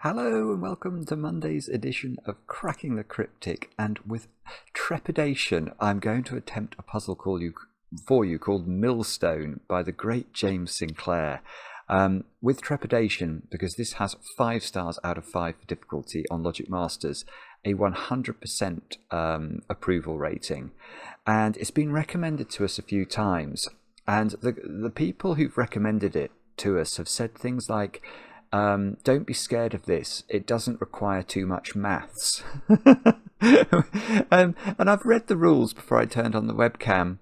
Hello and welcome to Monday's edition of Cracking the Cryptic, and with trepidation I'm going to attempt a puzzle for you called Millstone by the great James Sinclair. With trepidation, because this has 5 stars out of 5 for difficulty on Logic Masters, a 100% approval rating, and it's been recommended to us a few times, and the people who've recommended it to us have said things like, don't be scared of this, it doesn't require too much maths. And I've read the rules before I turned on the webcam,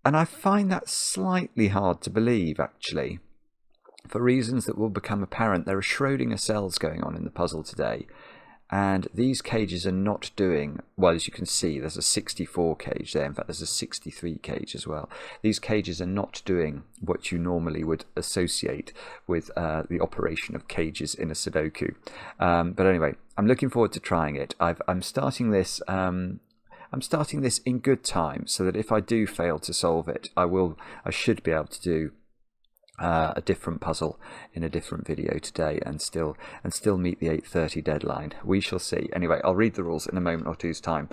and I find that slightly hard to believe, actually. For reasons that will become apparent, there are Schrödinger cells going on in the puzzle today, and these cages are not doing, well, as you can see, there's a 64 cage there. In fact, there's a 63 cage as well. These cages are not doing what you normally would associate with the operation of cages in a Sudoku. But anyway, I'm looking forward to trying it. I'm starting this in good time, so that if I do fail to solve it, I should be able to do a different puzzle in a different video today and still meet the 8:30 deadline. We shall see. Anyway, I'll read the rules in a moment or two's time.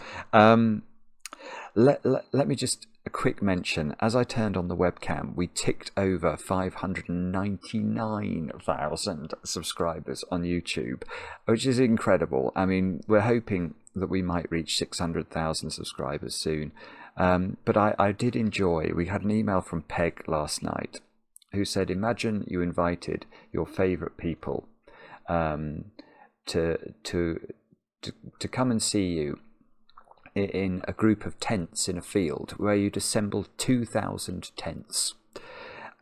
Let me just a quick mention. As I turned on the webcam, we ticked over 599,000 subscribers on YouTube, which is incredible. I mean, we're hoping that we might reach 600,000 subscribers soon. But I did enjoy, we had an email from Peg last night who said, imagine you invited your favourite people to come and see you in a group of tents in a field where you'd assembled 2,000 tents,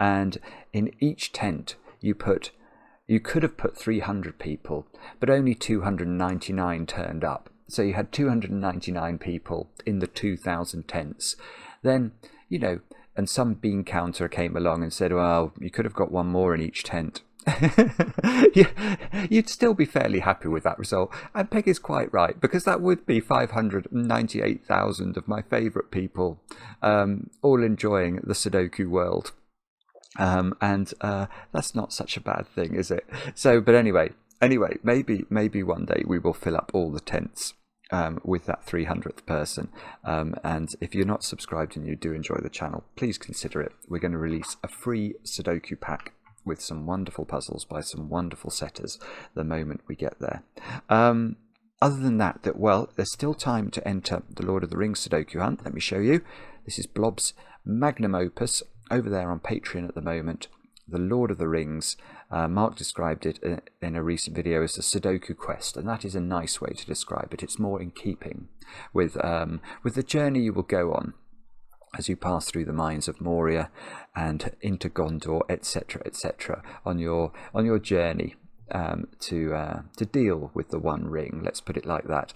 and in each tent you could have put 300 people, but only 299 turned up. So you had 299 people in the 2,000 tents. Then, you know, and some bean counter came along and said, well, you could have got one more in each tent. You'd still be fairly happy with that result. And Peg is quite right, because that would be 598,000 of my favourite people, all enjoying the Sudoku world. And that's not such a bad thing, is it? So, but anyway, maybe one day we will fill up all the tents with that 300th person. And if you're not subscribed and you do enjoy the channel, please consider it. We're going to release a free Sudoku pack with some wonderful puzzles by some wonderful setters the moment we get there. Other than that, well, there's still time to enter the Lord of the Rings Sudoku hunt. Let me show you. This is Blob's magnum opus over there on Patreon at the moment. The Lord of the Rings. Mark described it in a recent video as a Sudoku quest, and that is a nice way to describe it. It's more in keeping with the journey you will go on as you pass through the mines of Moria and into Gondor, etc., on your journey to deal with the One Ring. Let's put it like that.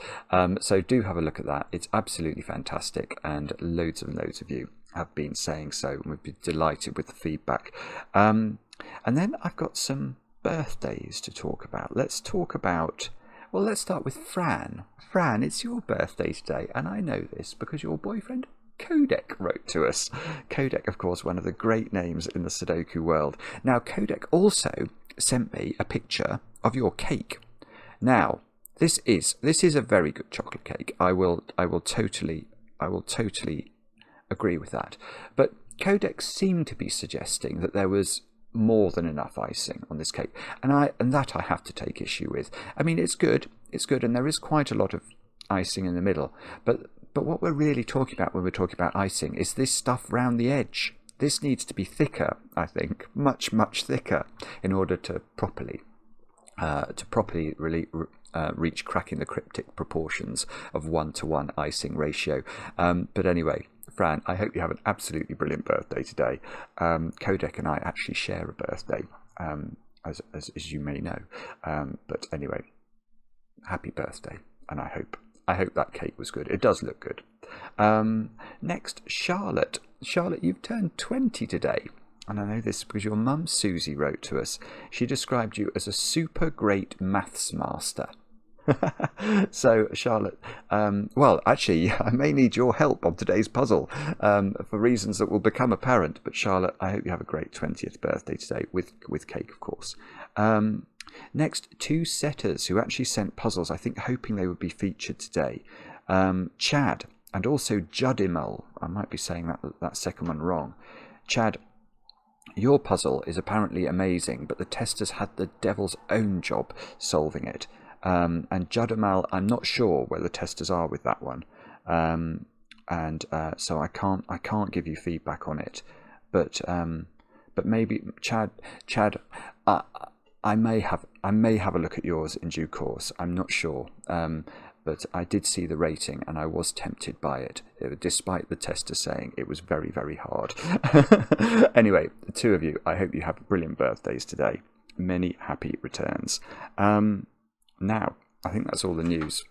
So do have a look at that. It's absolutely fantastic, and loads of you have been saying so, and we've been delighted with the feedback. And then I've got some birthdays to talk about. Let's start with Fran. Fran, it's your birthday today, and I know this because your boyfriend Codec wrote to us. Codec, of course, one of the great names in the Sudoku world. Now, Codec also sent me a picture of your cake. Now, this is a very good chocolate cake. I will totally agree with that. But Codec seemed to be suggesting that there was more than enough icing on this cake, and that I have to take issue with. I mean, it's good, and there is quite a lot of icing in the middle, but what we're really talking about when we're talking about icing is this stuff round the edge. This needs to be thicker, I think, much thicker, in order to properly reach Cracking the Cryptic proportions of 1-to-1 icing ratio. But anyway, Fran, I hope you have an absolutely brilliant birthday today. Codec and I actually share a birthday, as you may know. But anyway, happy birthday, and I hope that cake was good. It does look good. Next, Charlotte. Charlotte, you've turned 20 today. And I know this because your mum, Susie, wrote to us. She described you as a super great maths master. So, Charlotte, well, actually, I may need your help on today's puzzle for reasons that will become apparent. But, Charlotte, I hope you have a great 20th birthday today with cake, of course. Next, two setters who actually sent puzzles, I think hoping they would be featured today. Chad and also Judimal. I might be saying that second one wrong. Chad, your puzzle is apparently amazing, but the testers had the devil's own job solving it. And Judimal, I'm not sure where the testers are with that one. So I can't give you feedback on it. But maybe Chad, I may have a look at yours in due course. I'm not sure, but I did see the rating and I was tempted by it, despite the tester saying it was very, very hard. Anyway, the two of you, I hope you have brilliant birthdays today. Many happy returns. Now, I think that's all the news.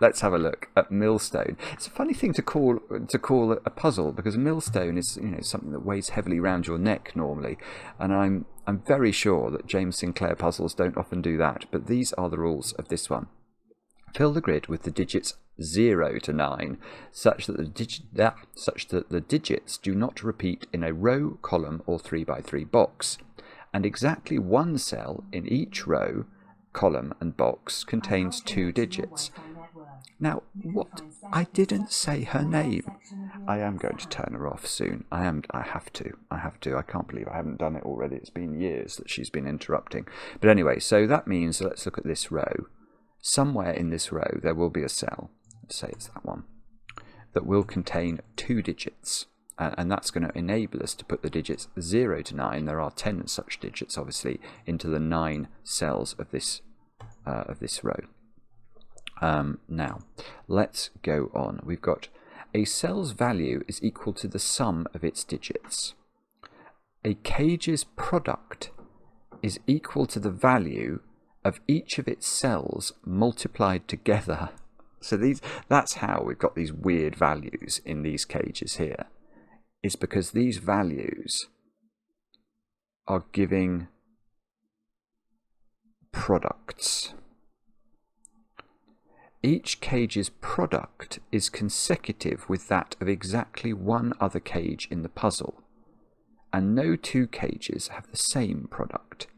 Let's have a look at Millstone. It's a funny thing to call a puzzle, because Millstone is, you know, something that weighs heavily around your neck normally, and I'm very sure that James Sinclair puzzles don't often do that. But these are the rules of this one. Fill the grid with the digits 0 to 9, such that the digits do not repeat in a row, column, or 3x3 box, and exactly one cell in each row, column, and box contains 2 digits. Now, what? I didn't say her name. I am going to turn her off soon. I have to. I can't believe I haven't done it already. It's been years that she's been interrupting. But anyway, so that means, let's look at this row. Somewhere in this row there will be a cell, let's say it's that one, that will contain 2 digits. And that's going to enable us to put the digits 0 to 9. There are 10 such digits, obviously, into the 9 cells of this row. Now, let's go on. We've got a cell's value is equal to the sum of its digits. A cage's product is equal to the value of each of its cells multiplied together. So that's how we've got these weird values in these cages here. It's because these values are giving products. Each cage's product is consecutive with that of exactly one other cage in the puzzle, and no 2 cages have the same product.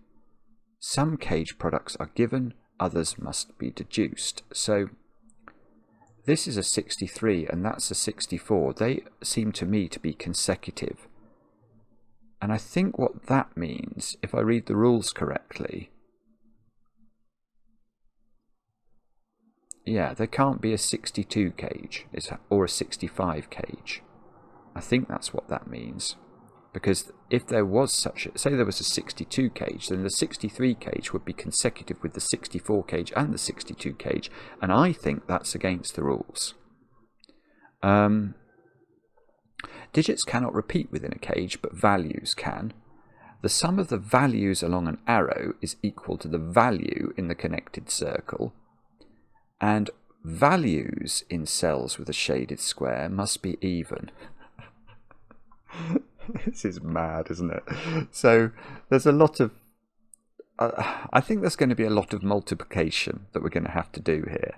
Some cage products are given, others must be deduced. So this is a 63 and that's a 64. They seem to me to be consecutive. And I think what that means, if I read the rules correctly, yeah, there can't be a 62 cage or a 65 cage. I think that's what that means. Because if there was say there was a 62 cage, then the 63 cage would be consecutive with the 64 cage and the 62 cage. And I think that's against the rules. Digits cannot repeat within a cage, but values can. The sum of the values along an arrow is equal to the value in the connected circle. And values in cells with a shaded square must be even. This is mad, isn't it? So there's a lot of... I think there's going to be a lot of multiplication that we're going to have to do here.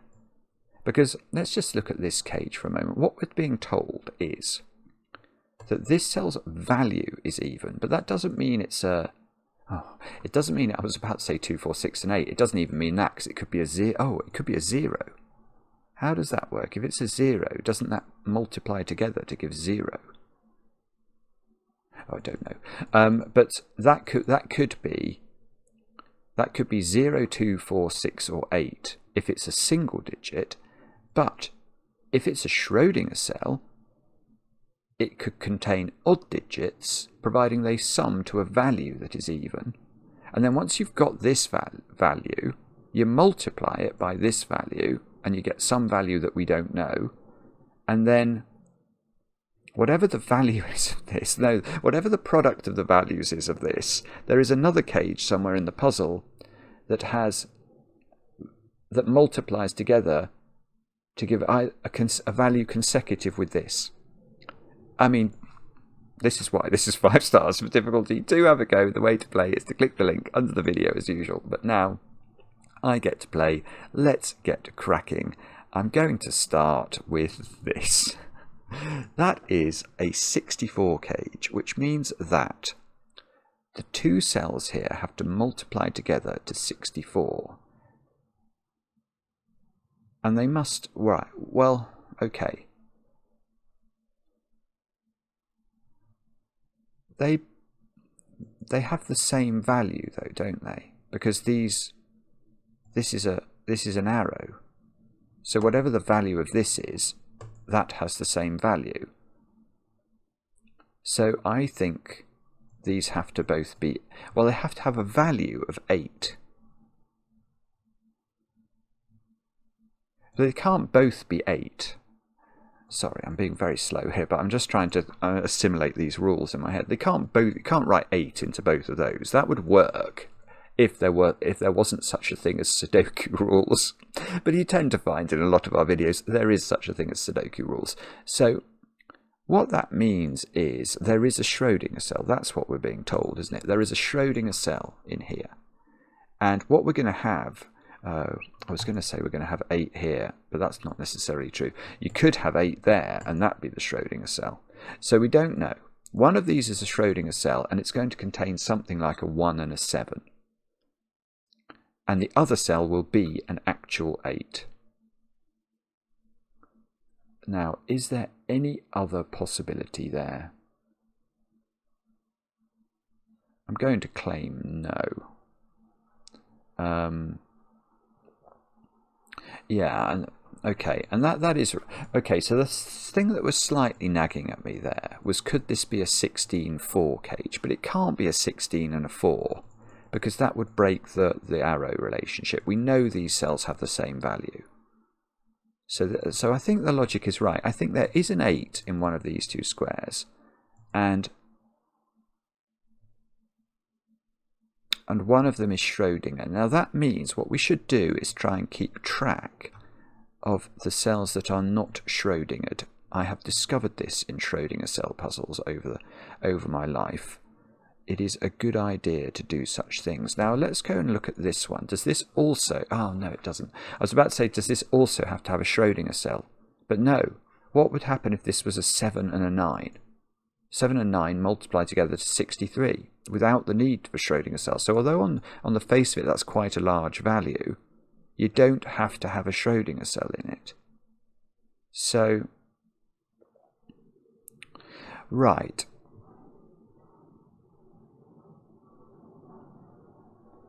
Because let's just look at this cage for a moment. What we're being told is that this cell's value is even, but that doesn't mean it's a... Oh, it doesn't mean, I was about to say 2, 4, 6, and 8. It doesn't even mean that, because it could be a 0. Oh, it could be a 0. How does that work? If it's a 0, doesn't that multiply together to give 0? Oh, I don't know. But that could be 0, 2, 4, 6, or 8 if it's a single digit. But if it's a Schrödinger cell, it could contain odd digits, providing they sum to a value that is even. And then once you've got this value, you multiply it by this value, and you get some value that we don't know. And then whatever the value is of this, no, whatever the product of the values is of this, there is another cage somewhere in the puzzle that multiplies together to give a value consecutive with this. I mean, this is why this is 5 stars for difficulty. Do have a go. The way to play is to click the link under the video as usual. But now I get to play. Let's get cracking. I'm going to start with this. That is a 64 cage, which means that the two cells here have to multiply together to 64. And they must, right, well, okay. They have the same value though, don't they? Because this is an arrow. So whatever the value of this is, that has the same value. So I think these have to both be, well, they have to have a value of 8. They can't both be 8. Sorry, I'm being very slow here, but I'm just trying to assimilate these rules in my head. You can't write 8 into both of those. That would work if there wasn't such a thing as Sudoku rules. But you tend to find in a lot of our videos there is such a thing as Sudoku rules. So what that means is there is a Schrödinger cell. That's what we're being told, isn't it? There is a Schrödinger cell in here. And what we're going to have, I was going to say we're going to have 8 here, but that's not necessarily true. You could have 8 there, and that'd be the Schrödinger cell. So we don't know. One of these is a Schrödinger cell, and it's going to contain something like a 1 and a 7. And the other cell will be an actual 8. Now, is there any other possibility there? I'm going to claim no. Yeah, and okay, and that is okay. So the thing that was slightly nagging at me there was, could this be a 16-4 cage? But it can't be a 16 and a 4, because that would break the arrow relationship. We know these cells have the same value. So I think the logic is right. I think there is an 8 in one of these two squares, and one of them is Schrödinger. Now that means what we should do is try and keep track of the cells that are not Schrödingered. I have discovered this in Schrödinger cell puzzles over my life. It is a good idea to do such things. Now let's go and look at this one. Does this also... Oh, no, it doesn't. I was about to say, does this also have to have a Schrödinger cell? But no. What would happen if this was a 7 and a 9? 7 and 9 multiply together to 63 without the need for Schrödinger cells. So although on the face of it that's quite a large value, you don't have to have a Schrödinger cell in it. So, right.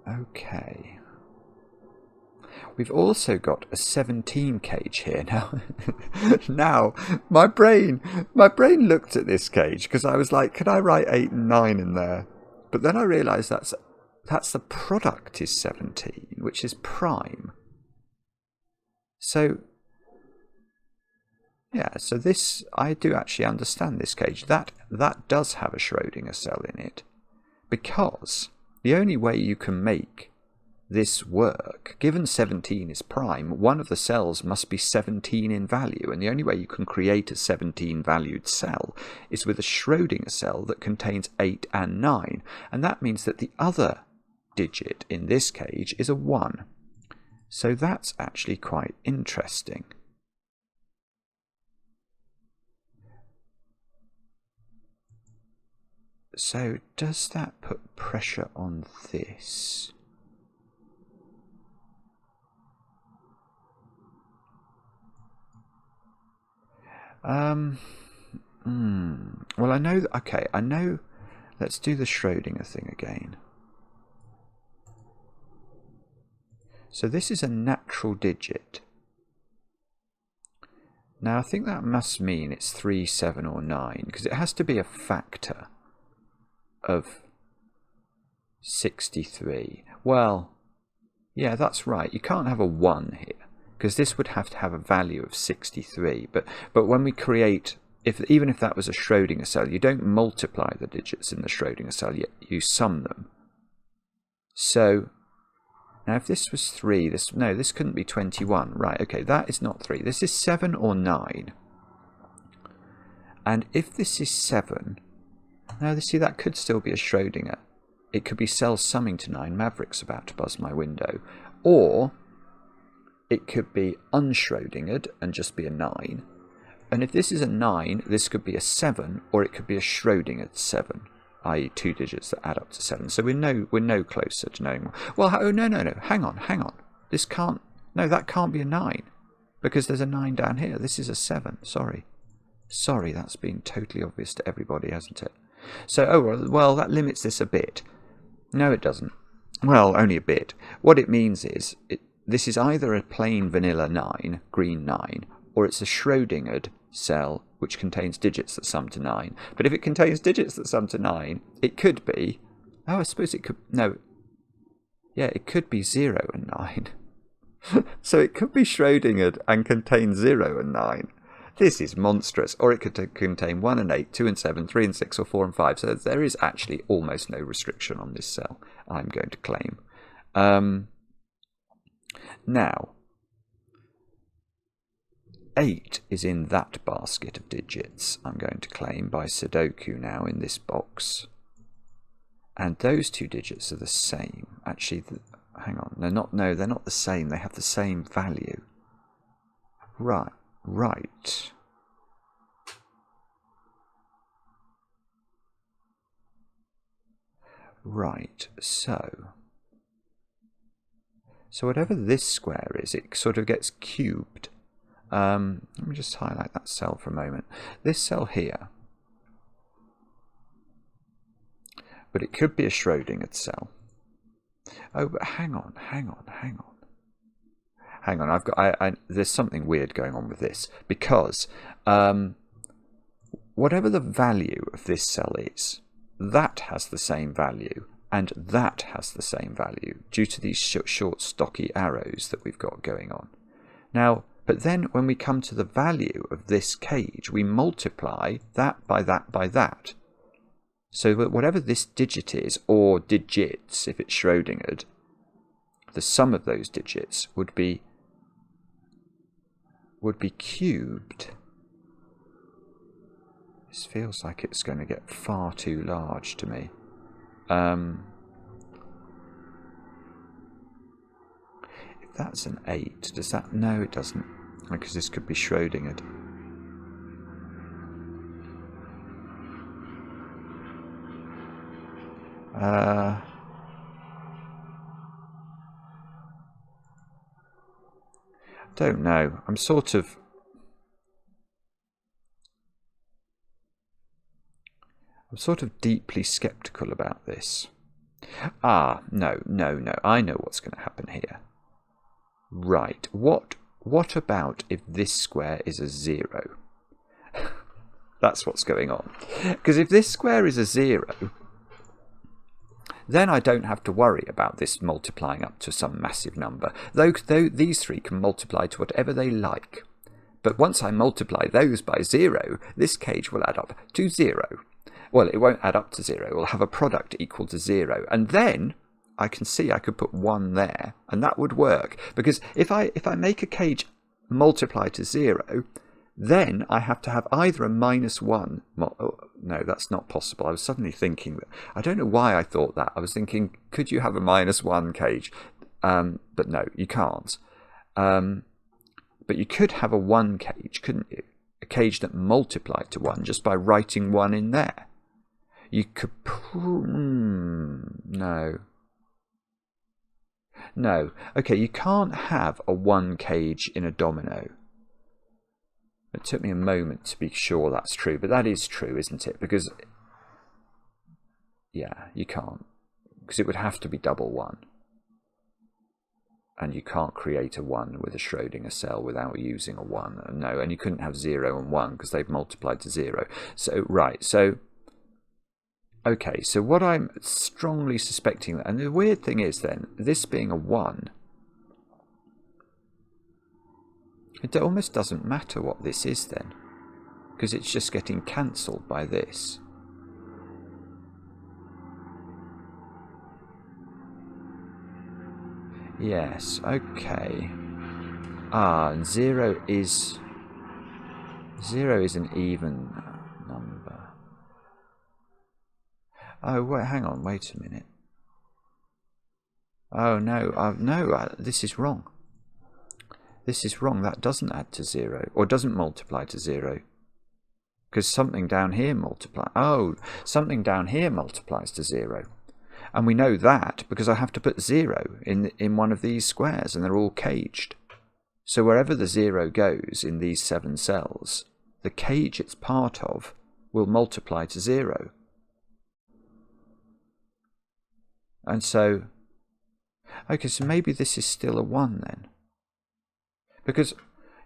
Okay. We've also got a 17 cage here now. Now, my brain looked at this cage because I was like, could I write 8 and 9 in there? But then I realised that's the product is 17, which is prime. So, yeah, so this, I do actually understand this cage. That does have a Schrödinger cell in it, because the only way you can make this work, given 17 is prime, one of the cells must be 17 in value, and the only way you can create a 17 valued cell is with a Schrödinger cell that contains 8 and 9, and that means that the other digit in this cage is a 1. So that's actually quite interesting. So does that put pressure on this? Well, I know, okay, I know, let's do the Schrödinger thing again. So this is a natural digit. Now I think that must mean it's 3, 7 or 9, because it has to be a factor of 63. Well, yeah, that's right. You can't have a 1 here, because this would have to have a value of 63. But when we create, even if that was a Schrödinger cell, you don't multiply the digits in the Schrödinger cell, you sum them. So now if this was 3, this couldn't be 21. Right, okay, that is not 3. This is 7 or 9. And if this is 7, now see, that could still be a Schrödinger. It could be cells summing to 9. Maverick's about to buzz my window. Or it could be unschrödingered and just be a 9. And if this is a 9, this could be a 7, or it could be a Schrödingered 7. i.e. 2 digits that add up to 7. So we're no closer to knowing. Well, oh, no, hang on. This can't, no, that can't be a 9, because there's a 9 down here. This is a 7, sorry, that's been totally obvious to everybody, hasn't it? So, oh, well, that limits this a bit. No, it doesn't. Well, only a bit. What it means is, this is either a plain vanilla 9, green 9, or it's a Schrödingered cell which contains digits that sum to 9. But if it contains digits that sum to 9, it could be... Oh, I suppose it could... No. Yeah, it could be 0 and 9. So it could be Schrödingered and contain 0 and 9. This is monstrous. Or it could contain 1 and 8, 2 and 7, 3 and 6, or 4 and 5. So there is actually almost no restriction on this cell, I'm going to claim. Now, 8 is in that basket of digits, I'm going to claim, by Sudoku now in this box. And those 2 digits are the same. Actually, hang on, they're not the same. They have the same value. Right. Right, so whatever this square is, it sort of gets cubed. Let me just highlight that cell for a moment. This cell here, but it could be a Schrödinger cell. Oh, but hang on. I've got. There's something weird going on with this, because whatever the value of this cell is, that has the same value, and that has the same value due to these short stocky arrows that we've got going on. Now, but then when we come to the value of this cage, we multiply that by that by that. So that whatever this digit is, or digits if it's Schrödingered, the sum of those digits would be cubed. This feels like it's going to get far too large to me. If that's an 8, does that... No, it doesn't, because this could be Schrödingered. Don't know. I'm sort of deeply skeptical about this. No. I know what's going to happen here. Right. What about if this square is a 0? That's what's going on. Because if this square is a 0, then I don't have to worry about this multiplying up to some massive number. Though these 3 can multiply to whatever they like. But once I multiply those by 0, this cage will add up to 0. Well, it won't add up to 0. It will have a product equal to 0. And then I can see I could put 1 there, and that would work. Because if I make a cage multiply to 0, then I have to have either a -1... No, that's not possible. I was suddenly thinking that... I don't know why I thought that. I was thinking, could you have a -1 cage? But no, you can't. But you could have a 1 cage, couldn't you? A cage that multiplied to 1 just by writing 1 in there. You could... No. Okay, you can't have a 1 cage in a domino. It took me a moment to be sure that's true, but that is true, isn't it? Because, yeah, you can't. Because it would have to be double 1. And you can't create a 1 with a Schrödinger cell without using a 1. No, and you couldn't have 0 and 1 because they've multiplied to 0. So, right, so... Okay, so what I'm strongly suspecting... And the weird thing is then, this being a 1... It almost doesn't matter what this is then, because it's just getting cancelled by this. Yes, okay. And 0 is an even number. Oh, wait, hang on, wait a minute. Oh, no, this is wrong. This is wrong. That doesn't add to 0, or doesn't multiply to 0. because something down here multiplies. Oh, something down here multiplies to 0. And we know that because I have to put 0 in one of these squares, and they're all caged. So wherever the 0 goes in these 7 cells, the cage it's part of will multiply to 0. And so, okay, so maybe this is still a 1 then. Because,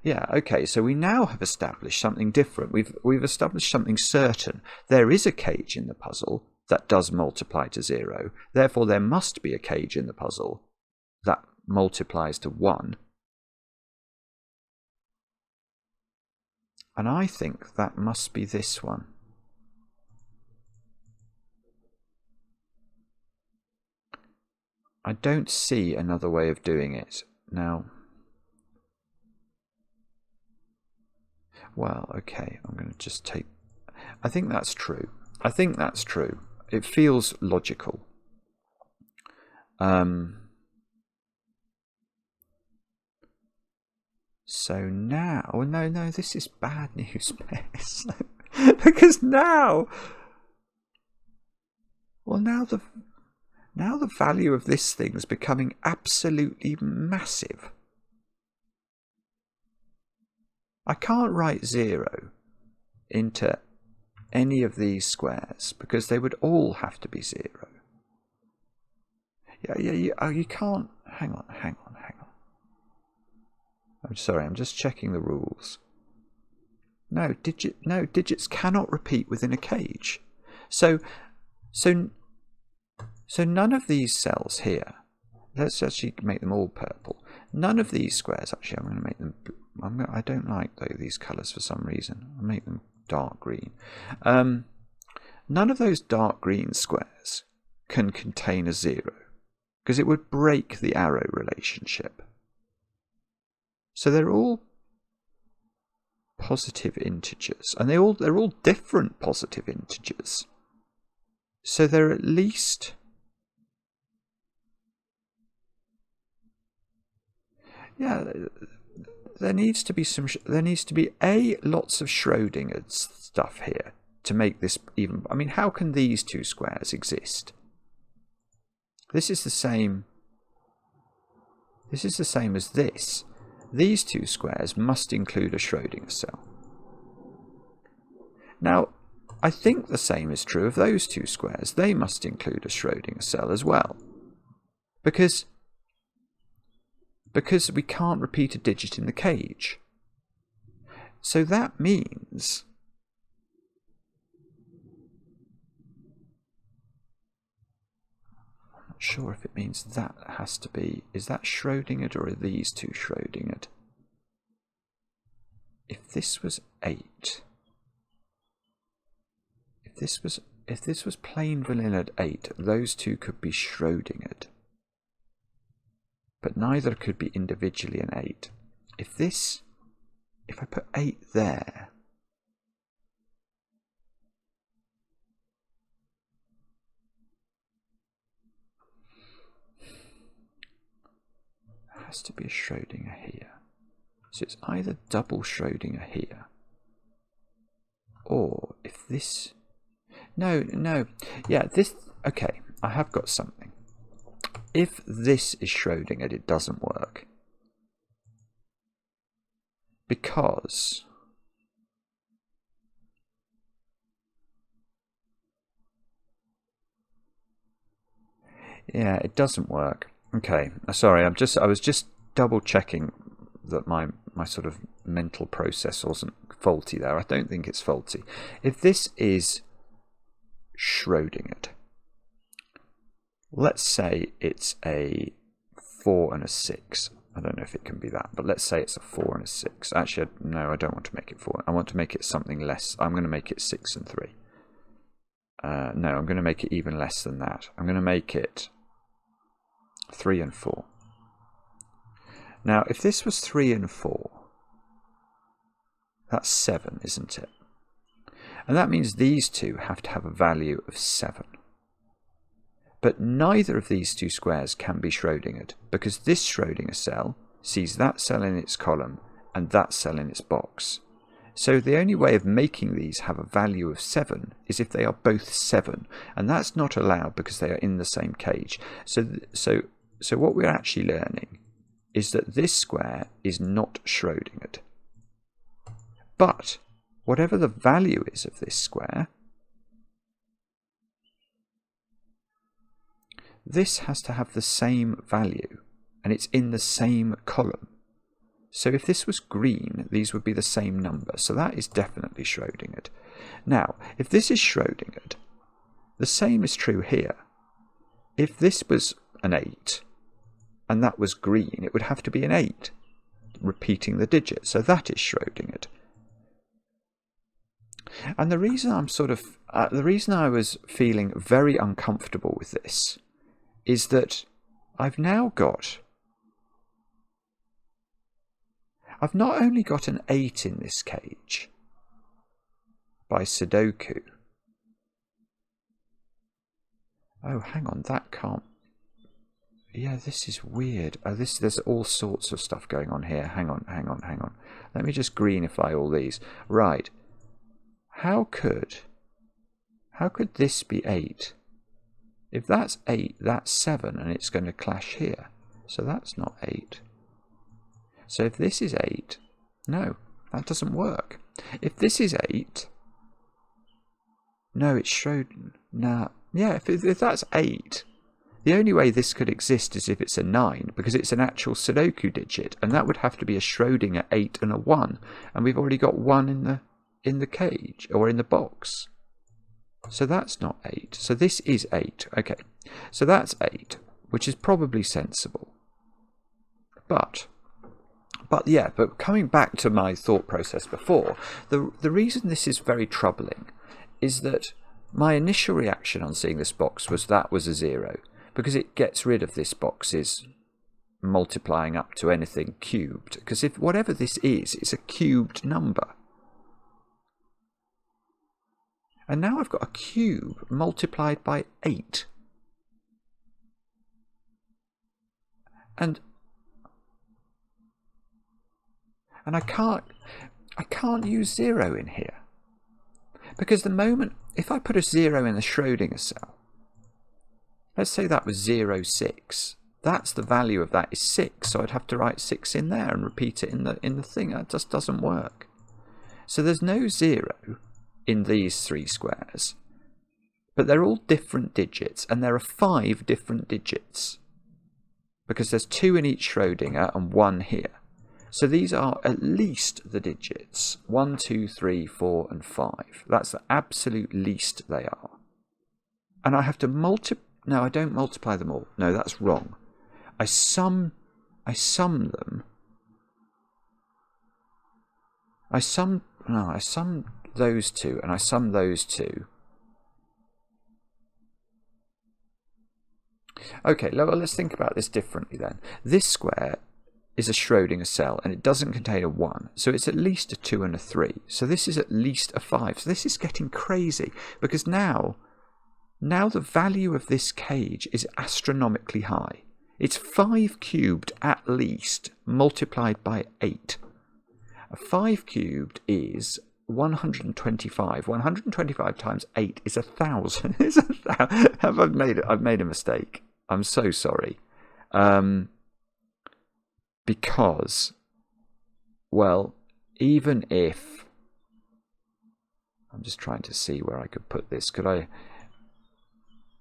yeah, okay, so we now have established something different. We've established something certain. There is a cage in the puzzle that does multiply to 0. Therefore, there must be a cage in the puzzle that multiplies to 1. And I think that must be this one. I don't see another way of doing it. Now, well, okay, I'm going to just take... I think that's true. I think that's true. It feels logical. So now... Oh, no, this is bad news, Bess. Because now... Well, now the value of this thing is becoming absolutely massive. I can't write 0 into any of these squares because they would all have to be 0. You can't. Hang on. I'm sorry, I'm just checking the rules. No, digits cannot repeat within a cage. So none of these cells here, let's actually make them all purple. None of these squares, actually, I'm going to make them, I don't like these colours for some reason. I'll make them dark green. None of those dark green squares can contain a 0 because it would break the arrow relationship. So they're all positive integers, and they're all different positive integers. So they're at least... Yeah, there needs to be lots of Schrödinger stuff here to make this even. I mean, how can these two squares exist? This is the same. This is the same as this. These two squares must include a Schrödinger cell. Now, I think the same is true of those two squares. They must include a Schrödinger cell as well, because we can't repeat a digit in the cage. So that means I'm not sure if it means that has to be, is that Schrödinger or are these two Schrödinger? If this was 8, if this was plain vanilla 8, those two could be Schrödinger. But neither could be individually an 8. If I put 8 there, there has to be a Schrödinger here. So it's either double Schrödinger here, or if this... No, yeah, this... Okay, I have got something. If this is Schrödinger, it doesn't work. Because yeah, it doesn't work. Okay, sorry, I was just double checking that my sort of mental process wasn't faulty there. I don't think it's faulty. If this is Schrödinger, let's say it's a 4 and a 6. I don't know if it can be that, but let's say it's a 4 and a 6. Actually, no, I don't want to make it 4. I want to make it something less. I'm going to make it 6 and 3. No, I'm going to make it even less than that. I'm going to make it 3 and 4. Now, if this was 3 and 4, that's 7, isn't it? And that means these two have to have a value of 7. But neither of these two squares can be Schrödingered, because this Schrödinger cell sees that cell in its column and that cell in its box. So the only way of making these have a value of 7 is if they are both 7, and that's not allowed because they are in the same cage. So what we're actually learning is that this square is not Schrödingered. But whatever the value is of this square, this has to have the same value, and it's in the same column. So if this was green, these would be the same number. So that is definitely Schrödingered. Now, if this is Schrödingered, the same is true here. If this was an 8, and that was green, it would have to be an 8, repeating the digit. So that is Schrödingered. And the reason the reason I was feeling very uncomfortable with this is that I've not only got an 8 in this cage by Sudoku. Oh, hang on, that can't... Yeah, this is weird. There's all sorts of stuff going on here. Hang on. Let me just greenify all these. Right. How could this be 8? If that's 8, that's 7, and it's going to clash here. So that's not 8. So if this is 8, no, that doesn't work. If this is 8, no, it's Schrödinger. Nah, yeah, if that's 8, the only way this could exist is if it's a 9, because it's an actual Sudoku digit, and that would have to be a Schrödinger 8 and a 1, and we've already got 1 in the cage, or in the box. So that's not 8. So this is 8. Okay, so that's 8, which is probably sensible. But coming back to my thought process before, the reason this is very troubling is that my initial reaction on seeing this box was that was a 0, because it gets rid of this box's multiplying up to anything cubed, because if whatever this is, it's a cubed number. And now I've got a cube multiplied by 8. And I can't use 0 in here. Because the moment, if I put a 0 in the Schrödinger cell, let's say that was 0, 6. That's the value of that is 6, so I'd have to write 6 in there and repeat it in the thing. That just doesn't work. So there's no 0 in these 3 squares, but they're all different digits, and there are 5 different digits because there's 2 in each Schrödinger and 1 here. So these are at least the digits 1, 2, 3, 4 and 5. That's the absolute least they are. And I have to multiply. No, I don't multiply them all. No, that's wrong. I sum them. I sum those two, and I sum those two. Okay, well, let's think about this differently then. This square is a Schrödinger cell, and it doesn't contain a 1, so it's at least a 2 and a 3. So this is at least a 5. So this is getting crazy, because now the value of this cage is astronomically high. It's 5 cubed at least, multiplied by 8. A 5 cubed is 125. 125 times 8 is 1,000. I've made a mistake. I'm so sorry. Because, well, even if... I'm just trying to see where I could put this.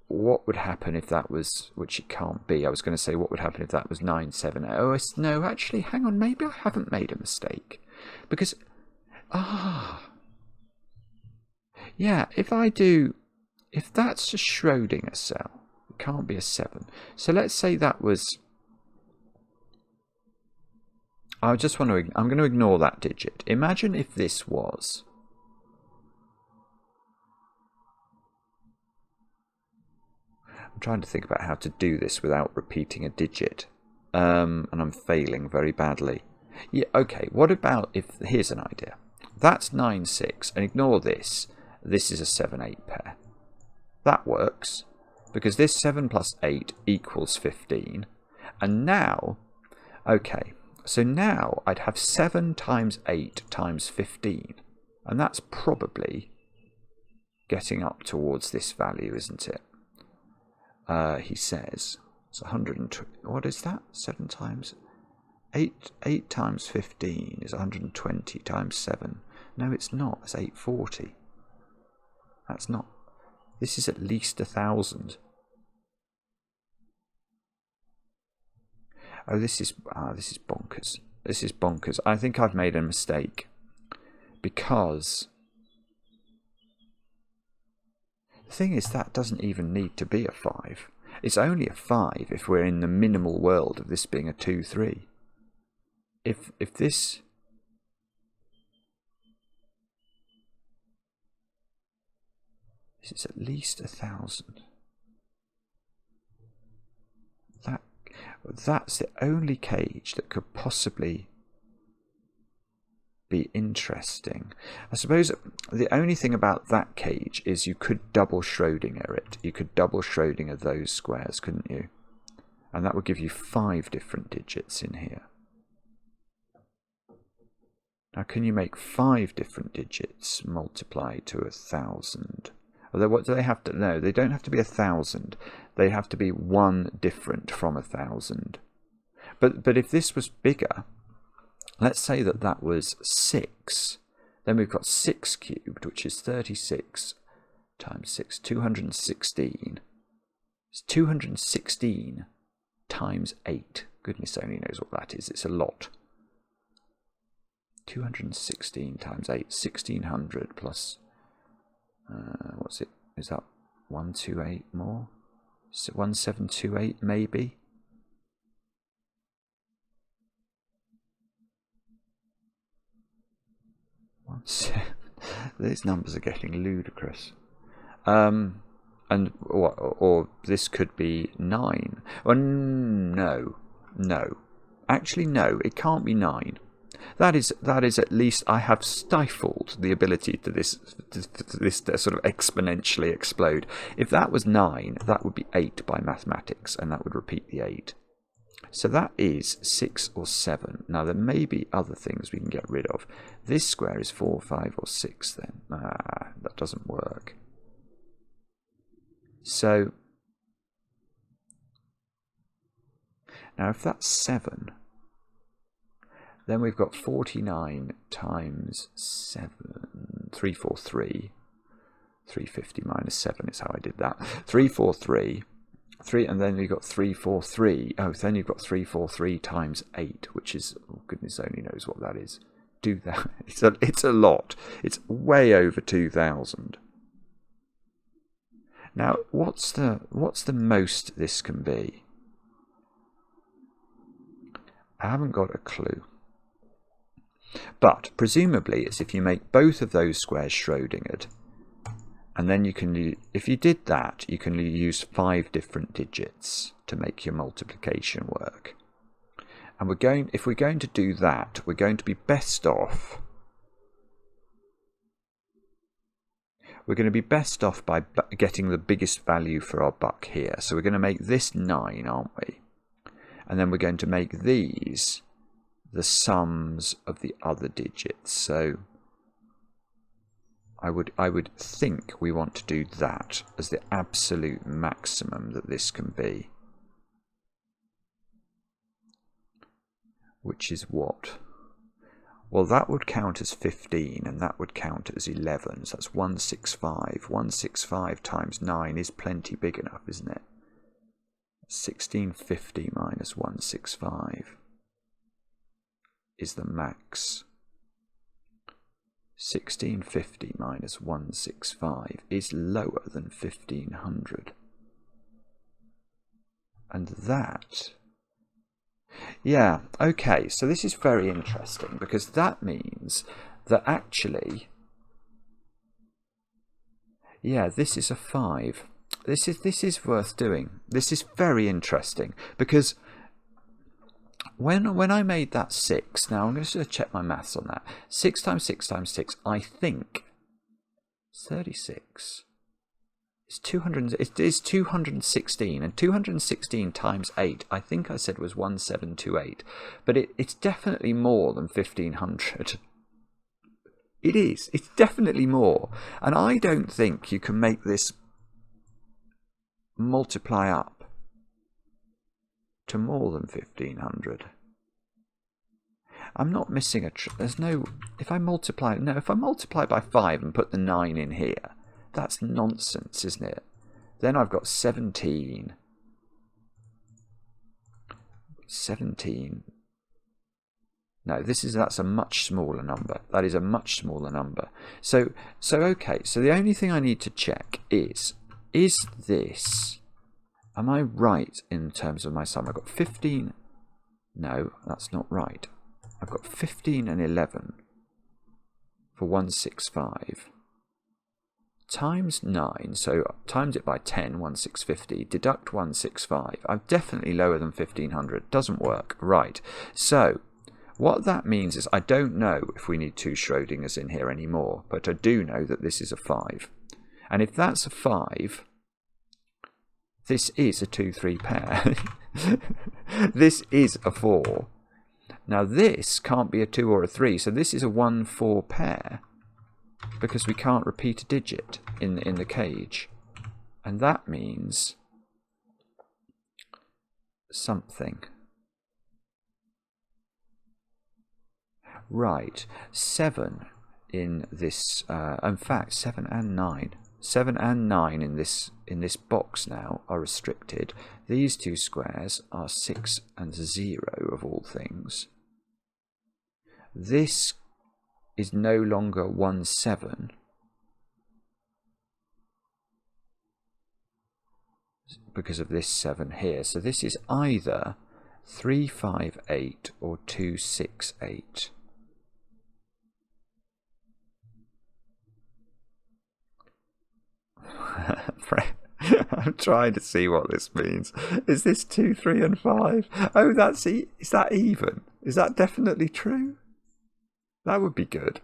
What would happen if that was, which it can't be. I was going to say, what would happen if that was 970? Oh, no, actually, hang on. Maybe I haven't made a mistake. Because, yeah, if that's a Schrödinger cell, it can't be a 7. So let's say that was, I'm going to ignore that digit. Imagine if this was, I'm trying to think about how to do this without repeating a digit, and I'm failing very badly. Yeah, okay, what about if, here's an idea. That's 9, 6, and ignore this. This is a 7, 8 pair. That works, because this 7 plus 8 equals 15. And now, okay, so now I'd have 7 times 8 times 15. And that's probably getting up towards this value, isn't it? He says it's 120. What is that? 7 times 8 times 15 is 120 times 7. No, it's not. It's 840. That's not. This is at least 1,000. Oh, this is bonkers. This is bonkers. I think I've made a mistake, because the thing is, that doesn't even need to be a 5. It's only a 5 if we're in the minimal world of this being a 2, 3. If this is at least 1,000. That's the only cage that could possibly be interesting. I suppose the only thing about that cage is you could double Schrodinger it. You could double Schrodinger those squares, couldn't you? And that would give you 5 different digits in here. Now, can you make 5 different digits multiply to 1,000? Although, what do they have to? No, they don't have to be 1,000. They have to be 1 different from 1,000. But if this was bigger, let's say that was 6. Then we've got 6 cubed, which is 36 times 6, 216. It's 216 times 8. Goodness only knows what that is. It's a lot. 216 times 8, 1,600 plus... what's it? Is that 128 more? 1728 maybe? These numbers are getting ludicrous. And or this could be 9. Well, no. Actually, no. It can't be 9. That is at least, I have stifled the ability to this sort of exponentially explode. If that was 9, that would be 8 by mathematics, and that would repeat the 8. So that is 6 or 7. Now there may be other things we can get rid of. This square is 4, 5 or 6 then. That doesn't work. So now if that's 7, then we've got 49 times 7, 343. 350 minus 7 is how I did that. 343. 3, and then you've got 343. Oh, then you've got 343 times 8, which is, oh, goodness only knows what that is. Do that. It's a lot. It's way over 2,000. Now, what's the most this can be? I haven't got a clue. But presumably it's if you make both of those squares Schrodingered, and then you can, if you did that, you can use 5 different digits to make your multiplication work. And if we're going to do that, we're going to be best off. We're going to be best off by getting the biggest value for our buck here. So we're going to make this 9, aren't we? And then we're going to make these the sums of the other digits. So I would think we want to do that as the absolute maximum that this can be. Which is what? Well, that would count as 15, and that would count as 11. So that's 165. 165 times 9 is plenty big enough, isn't it? 1650 minus 165 is the max. 1650 minus 165 is lower than 1500. And that... yeah, okay, so this is very interesting, because that means that actually, yeah, this is a 5. This is worth doing. This is very interesting, because when I made that 6, now I'm going to check my maths on that. 6 times 6 times 6, I think 36. It's 200. It is 216, and 216 times 8, I think I said was 1728, but it's definitely more than 1500. It is. It's definitely more. And I don't think you can make this multiply up to more than 1500. I'm not missing a... There's no... If I multiply... No, if I multiply by 5 and put the 9 in here, that's nonsense, isn't it? Then I've got 17. 17. No, that's a much smaller number. That is a much smaller number. So okay, so the only thing I need to check is this... Am I right in terms of my sum? I've got 15... No, that's not right. I've got 15 and 11 for 165 times 9, so times it by 10, 1650, deduct 165. I'm definitely lower than 1500. Doesn't work. Right. So what that means is I don't know if we need 2 Schrodingers in here anymore, but I do know that this is a 5. And if that's a 5, this is a 2-3 pair. This is a 4. Now this can't be a 2 or a 3, so this is a 1-4 pair, because we can't repeat a digit in the cage. And that means something. Right, 7 in this, in fact 7 and 9. 7 and 9 in this box now are restricted. These 2 squares are 6 and 0 of all things. This is no longer 1-7 because of this 7 here. So this is either 3-5-8 or 2-6-8. I'm trying to see what this means. Is this 2, 3 and 5? Oh, is that even? Is that definitely true? That would be good.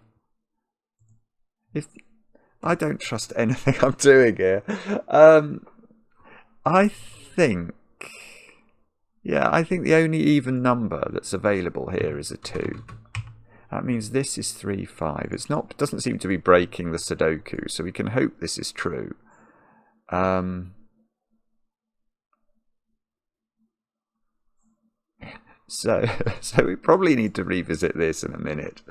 If I don't trust anything I'm doing here. I think the only even number that's available here is a 2. That means this is 3, 5. It doesn't seem to be breaking the Sudoku, so we can hope this is true. So we probably need to revisit this in a minute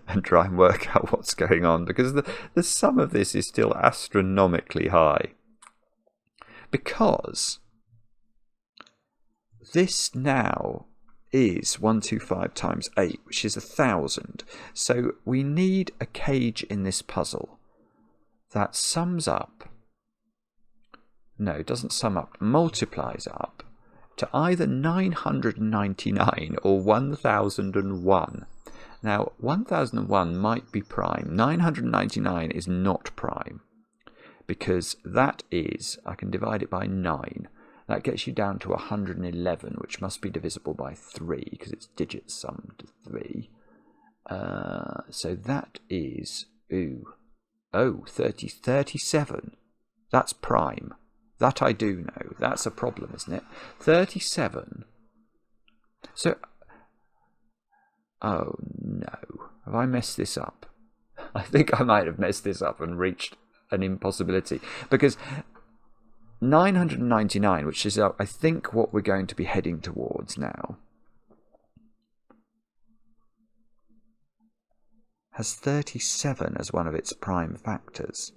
and try and work out what's going on, because the sum of this is still astronomically high. Because this now is 125 times 8, which is 1000. So we need a cage in this puzzle that sums up... No, it doesn't sum up, multiplies up to either 999 or 1001. Now, 1001 might be prime. 999 is not prime, because that is, I can divide it by 9. That gets you down to 111, which must be divisible by 3, because it's digits summed to 3. So that is, 37. That's prime. That I do know. That's a problem, isn't it? 37. So, oh no. Have I messed this up? I think I might have messed this up and reached an impossibility. Because 999, which is, I think, what we're going to be heading towards now, has 37 as one of its prime factors.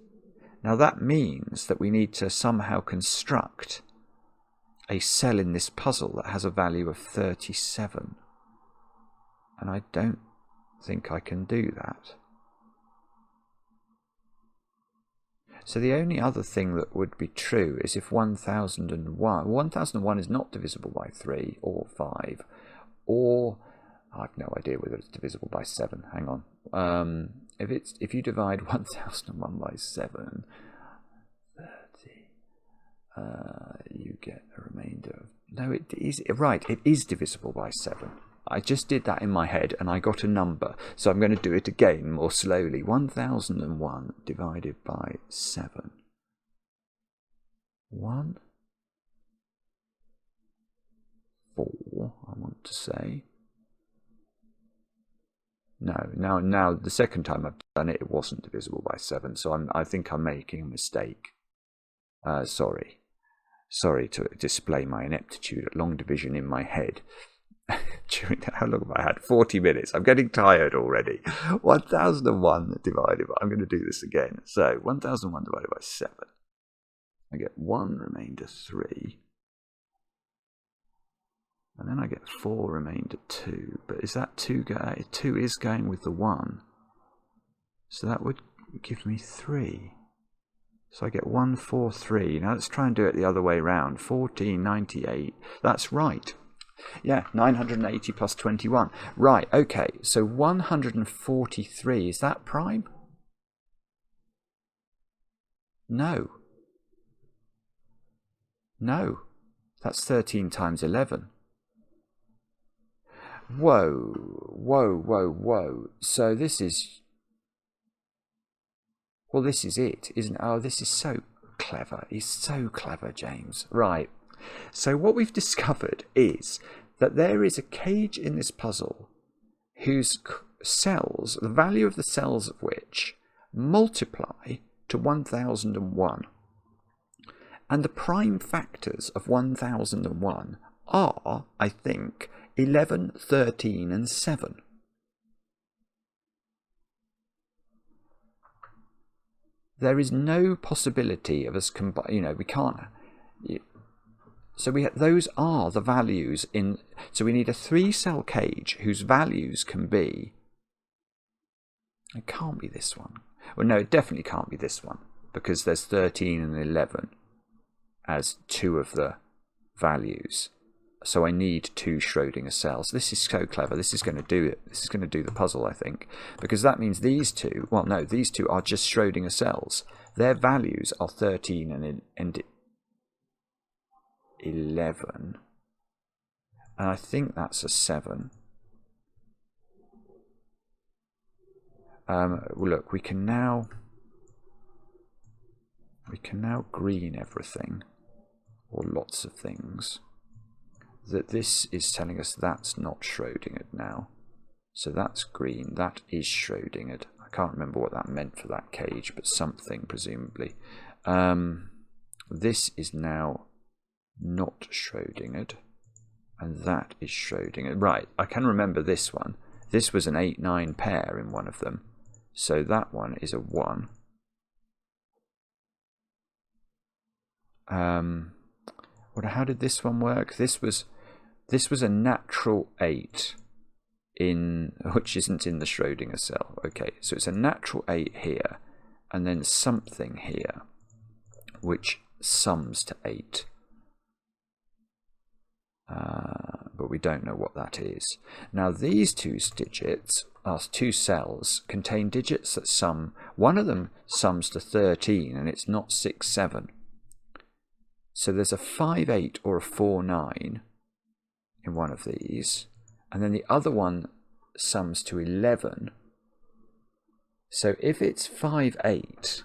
Now that means that we need to somehow construct a cell in this puzzle that has a value of 37. And I don't think I can do that. So the only other thing that would be true is if 1001 is not divisible by 3 or 5, or I've no idea whether it's divisible by 7. Hang on. If you divide 1001 by 7, 30, you get a remainder of... No, it is right. It is divisible by 7. I just did that in my head and I got a number. So I'm going to do it again more slowly. 1001 divided by 7. 1, 4, I want to say. Now the second time I've done it, it wasn't divisible by 7, so I think I'm making a mistake. Sorry to display my ineptitude at long division in my head. How long have I had? 40 minutes. I'm getting tired already. 1001 divided by, I'm going to do this again. So 1001 divided by 7. I get 1 remainder 3. And then I get 4 remainder 2. But is that 2 going? 2 is going with the 1. So that would give me 3. So I get 1, 4, 3. Now let's try and do it the other way round. 1498. That's right. Yeah, 980 plus 21. Right, okay. So 143. Is that prime? No. No. That's 13 times 11. Whoa. So this is... Well, this is it, isn't it? Oh, this is so clever. He's so clever, James. Right. So what we've discovered is that there is a cage in this puzzle whose cells, the value of the cells of which, multiply to 1001. And the prime factors of 1001 are, I think, 11, 13, and 7. There is no possibility of us combining, we can't. So those are the values in. So we need a 3-cell cage whose values can be. It can't be this one. Well, no, it definitely can't be this one because there's 13 and 11 as 2 of the values. So I need 2 Schrödinger cells. This is so clever. This is going to do it. This is going to do the puzzle, I think, because that means these 2. Well, no, these 2 are just Schrödinger cells. Their values are 13 and 11, and I think that's a 7. Well, look, we can now green everything, or lots of things. That this is telling us that's not Schrödinger now. So that's green, that is Schrödinger. I can't remember what that meant for that cage, but something, presumably. This is now not Schrödinger, and that is Schrödinger. Right, I can remember this one. This was an 8-9 pair in one of them. So that one is a 1. How did this one work? This was a natural 8 which isn't in the Schrödinger cell. Okay, so it's a natural 8 here, and then something here, which sums to 8. But we don't know what that is. Now these 2 digits, 2 cells, contain digits that sum. One of them sums to 13, and it's not 6, 7. So there's a 5, 8 or a 4, 9 in one of these, and then the other one sums to 11. So if it's 5, 8,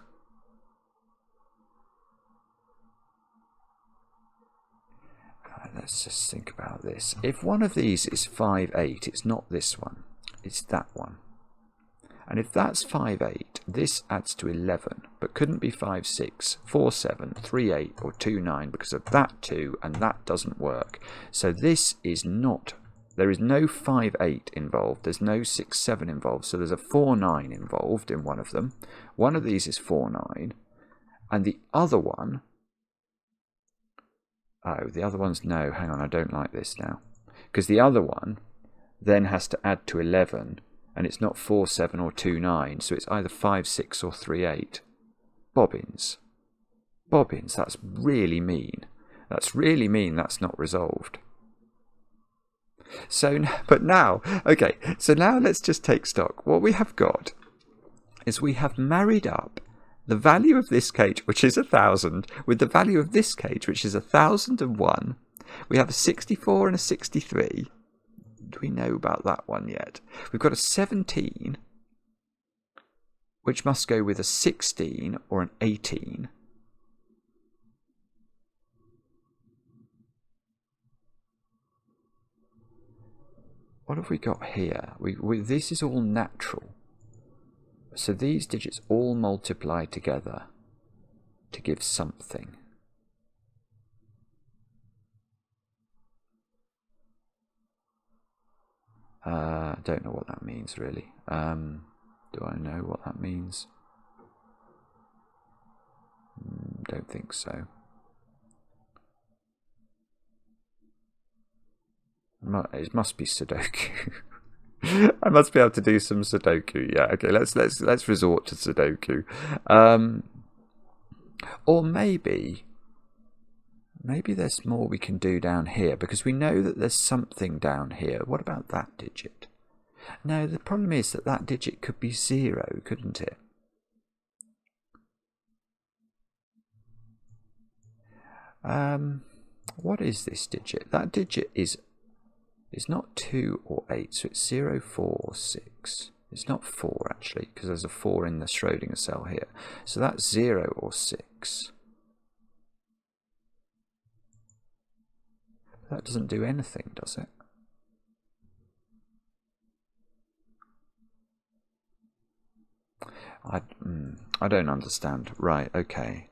let's just think about this. If one of these is 5, 8, it's not this one, it's that one. And if that's 5, 8, this adds to 11, but couldn't be 5, 6, 4, 7, 3, 8, or 2, 9 because of that 2, and that doesn't work. So this is not, there is no 5, 8 involved, there's no 6, 7 involved, so there's a 4, 9 involved in one of them. One of these is 4, 9, and the other one, oh, the other one's no, hang on, I don't like this now. Because the other one then has to add to 11, and it's not 4, 7 or 2, 9, so it's either 5, 6 or 3, 8. Bobbins, that's really mean. That's really mean that's not resolved. So, but now, okay, so now let's just take stock. What we have got is we have married up the value of this cage, which is 1,000, with the value of this cage, which is 1,001. We have a 64 and a 63. Do we know about that one yet? We've got a 17, which must go with a 16 or an 18. what have we got here? This is all natural. So these digits all multiply together to give something. I don't know what that means really. Do I know what that means? Don't think so. It must be Sudoku. I must be able to do some Sudoku. Yeah, okay. Let's resort to Sudoku. Or maybe there's more we can do down here, because we know that there's something down here. What about that digit? No, the problem is that digit could be 0, couldn't it? What is this digit? That digit is not 2 or 8, so it's 0, 4, or 6. It's not 4 actually, because there's a 4 in the Schrödinger cell here. So that's 0 or 6. That doesn't do anything, does it? I don't understand. Right, okay.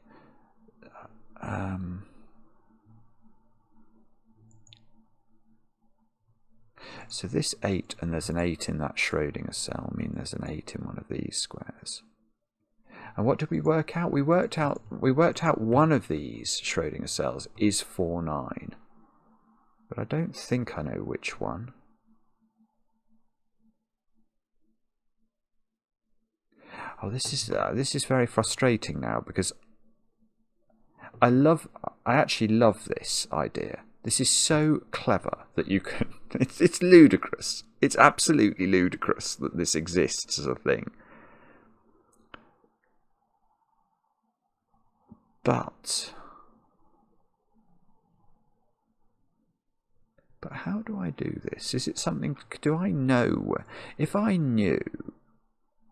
So this 8, and there's an 8 in that Schrödinger cell, mean there's an 8 in one of these squares. And what did we work out? We worked out one of these Schrödinger cells is 4, 9. But I don't think I know which one. Oh, this is very frustrating now, because I actually love this idea. This is so clever that you can. It's ludicrous. It's absolutely ludicrous that this exists as a thing. But how do I do this? Is it something? Do I know? If I knew,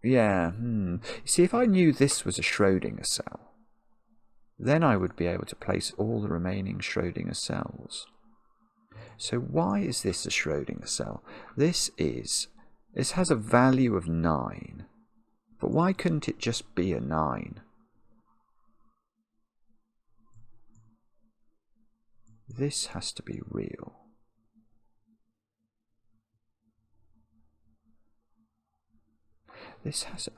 yeah. See, if I knew this was a Schrödinger cell, then I would be able to place all the remaining Schrödinger cells. So why is this a Schrödinger cell? This has a value of 9. But why couldn't it just be a 9? This has to be real. This has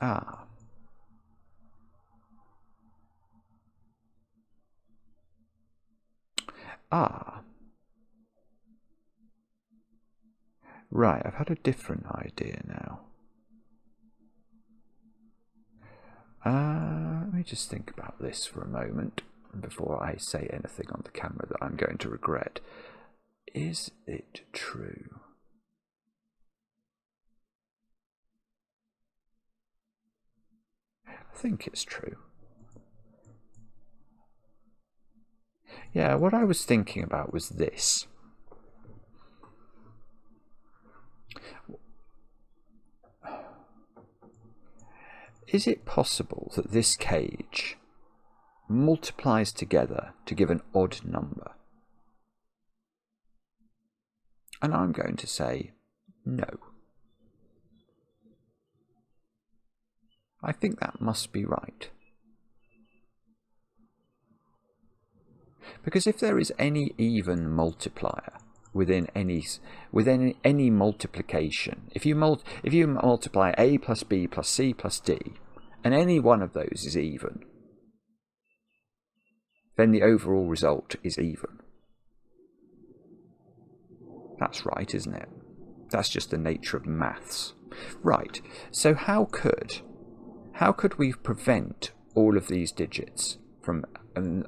right, I've had a different idea now. Let me just think about this for a moment before I say anything on the camera that I'm going to regret. Is it true? I think it's true. Yeah, what I was thinking about was this. Is it possible that this cage multiplies together to give an odd number? And I'm going to say no. I think that must be right. Because if there is any even multiplier within any multiplication, if you multiply a plus b plus c plus d, and any one of those is even, then the overall result is even. That's right, isn't it? That's just the nature of maths. Right, so how could we prevent all of these digits from,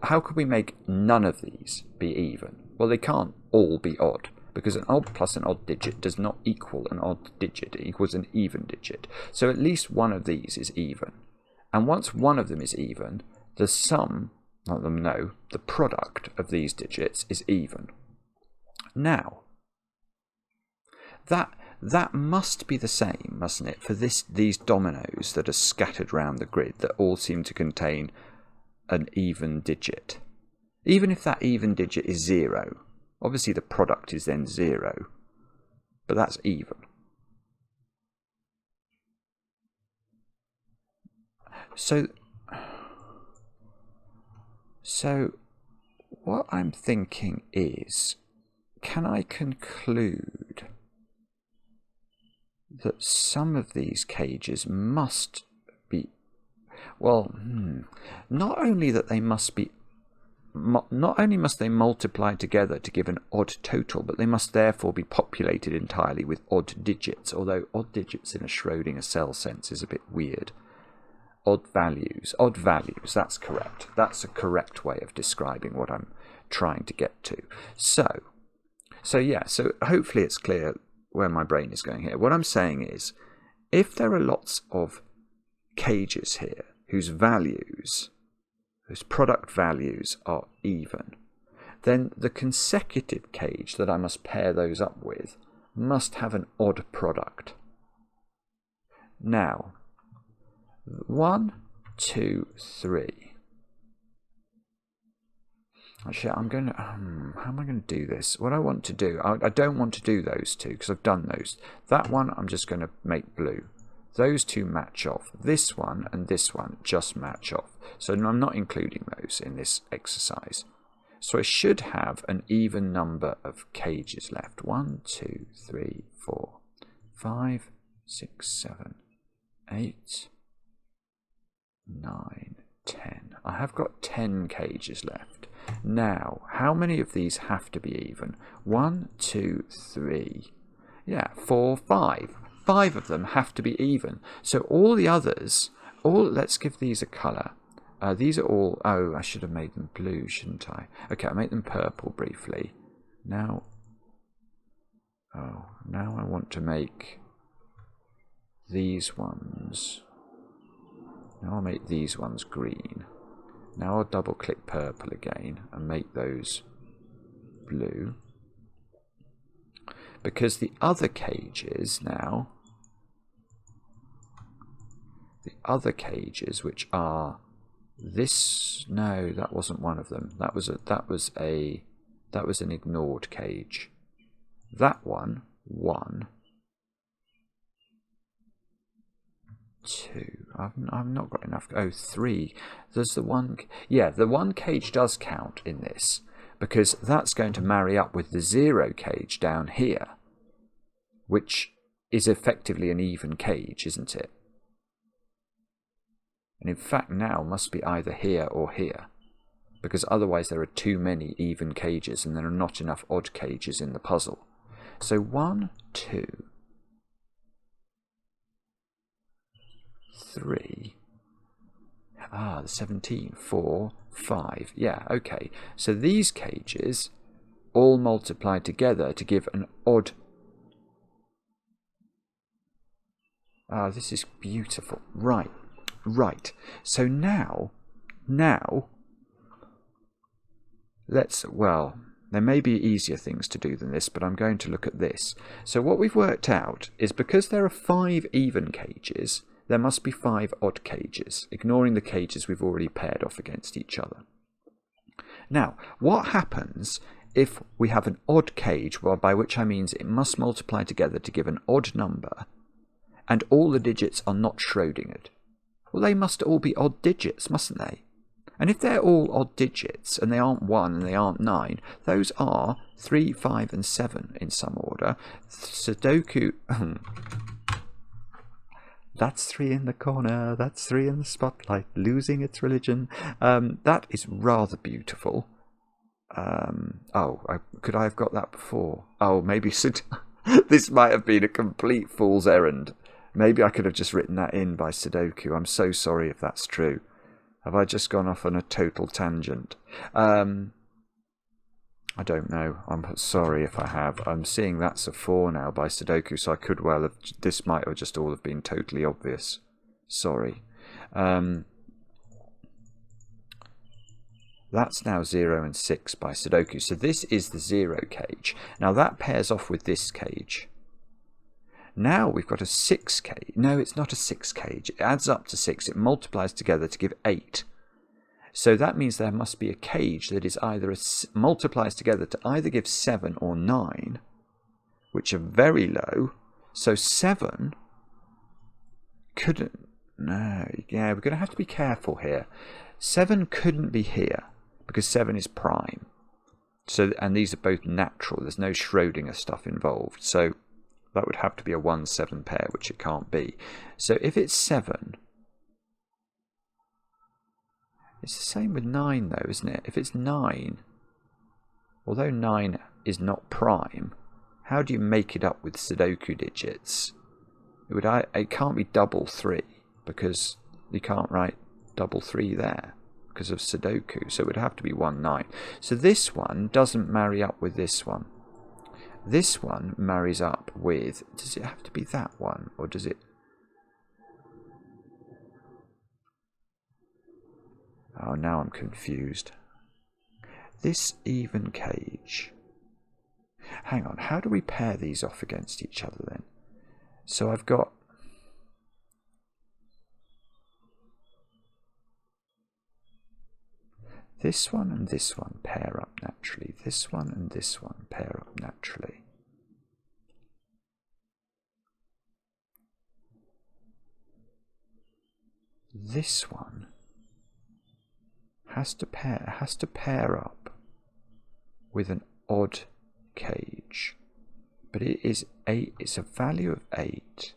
how could we make none of these be even? Well, they can't all be odd, because an odd plus an odd digit does not equal an odd digit, it equals an even digit. So at least one of these is even. And once one of them is even, the sum, the product of these digits is even. Now, that must be the same, mustn't it, for these dominoes that are scattered around the grid that all seem to contain an even digit. Even if that even digit is 0, obviously the product is then 0. but that's even. So what I'm thinking is, can I conclude that some of these cages must be, well, not only that they must be, not only must they multiply together to give an odd total, but they must therefore be populated entirely with odd digits, although odd digits in a Schrödinger cell sense is a bit weird. Odd values, that's correct. That's a correct way of describing what I'm trying to get to. So hopefully it's clear where my brain is going here. What I'm saying is, if there are lots of cages here whose product values are even, then the consecutive cage that I must pair those up with must have an odd product. Now, 1, 2, 3. Actually, I'm going to... how am I going to do this? What I want to do... I don't want to do those two, because I've done those. That one, I'm just going to make blue. Those two match off. This one and this one just match off. So I'm not including those in this exercise. So I should have an even number of cages left. 1, 2, 3, 4, 5, 6, 7, 8... 9, 10. I have got 10 cages left. Now, how many of these have to be even? 1, 2, 3, 4, 5. 5 of them have to be even. So all the others, let's give these a colour. These are all, I should have made them blue, shouldn't I? Okay, I'll make them purple briefly. Now I want to make these ones. Now I'll make these ones green. Now I'll double click purple again and make those blue. Because the other cages now, which are this, no, that wasn't one of them. That was an ignored cage. That one, 1, 2. I've not got enough. 3. There's the one. Yeah, the one cage does count in this, because that's going to marry up with the 0 cage down here, which is effectively an even cage, isn't it? And in fact now must be either here or here, because otherwise there are too many even cages and there are not enough odd cages in the puzzle. So 1, 2, 3, the 17, 4, 5. Yeah, okay. So these cages all multiply together to give an odd... this is beautiful. Right. So now, there may be easier things to do than this, but I'm going to look at this. So what we've worked out is, because there are 5 even cages, there must be 5 odd cages, ignoring the cages we've already paired off against each other. Now, what happens if we have an odd cage, well, by which I mean it must multiply together to give an odd number, and all the digits are not Schrödingered? Well, they must all be odd digits, mustn't they? And if they're all odd digits, and they aren't 1 and they aren't 9, those are 3, 5, and 7 in some order. Sudoku... That's 3 in the corner, that's 3 in the spotlight, losing its religion. That is rather beautiful. Could I have got that before? Oh, maybe this might have been a complete fool's errand. Maybe I could have just written that in by Sudoku. I'm so sorry if that's true. Have I just gone off on a total tangent? I don't know. I'm sorry if I have. I'm seeing that's a 4 now by Sudoku, so I could well have... This might have just all have been totally obvious. Sorry. That's now 0 and 6 by Sudoku. So this is the 0 cage. Now that pairs off with this cage. Now we've got a 6 cage. No, it's not a 6 cage. It adds up to 6. It multiplies together to give 8. So that means there must be a cage that is either multiplies together to either give 7 or 9, which are very low. So 7 couldn't... No, yeah, we're going to have to be careful here. 7 couldn't be here because 7 is prime. So, and these are both natural. There's no Schrodinger stuff involved. So that would have to be a 1-7 pair, which it can't be. So if it's 7... It's the same with 9 though, isn't it? If it's 9, although 9 is not prime, how do you make it up with Sudoku digits? It can't be double 3 because you can't write double 3 there because of Sudoku. So it would have to be 1, 9. So this one doesn't marry up with this one. This one marries up with... Does it have to be that one or does it... Oh, now I'm confused. This even cage. Hang on, how do we pair these off against each other then? So I've got... This one and this one pair up naturally. This one and this one pair up naturally. This one has to pair up with an odd cage, but it is 8. It's a value of 8,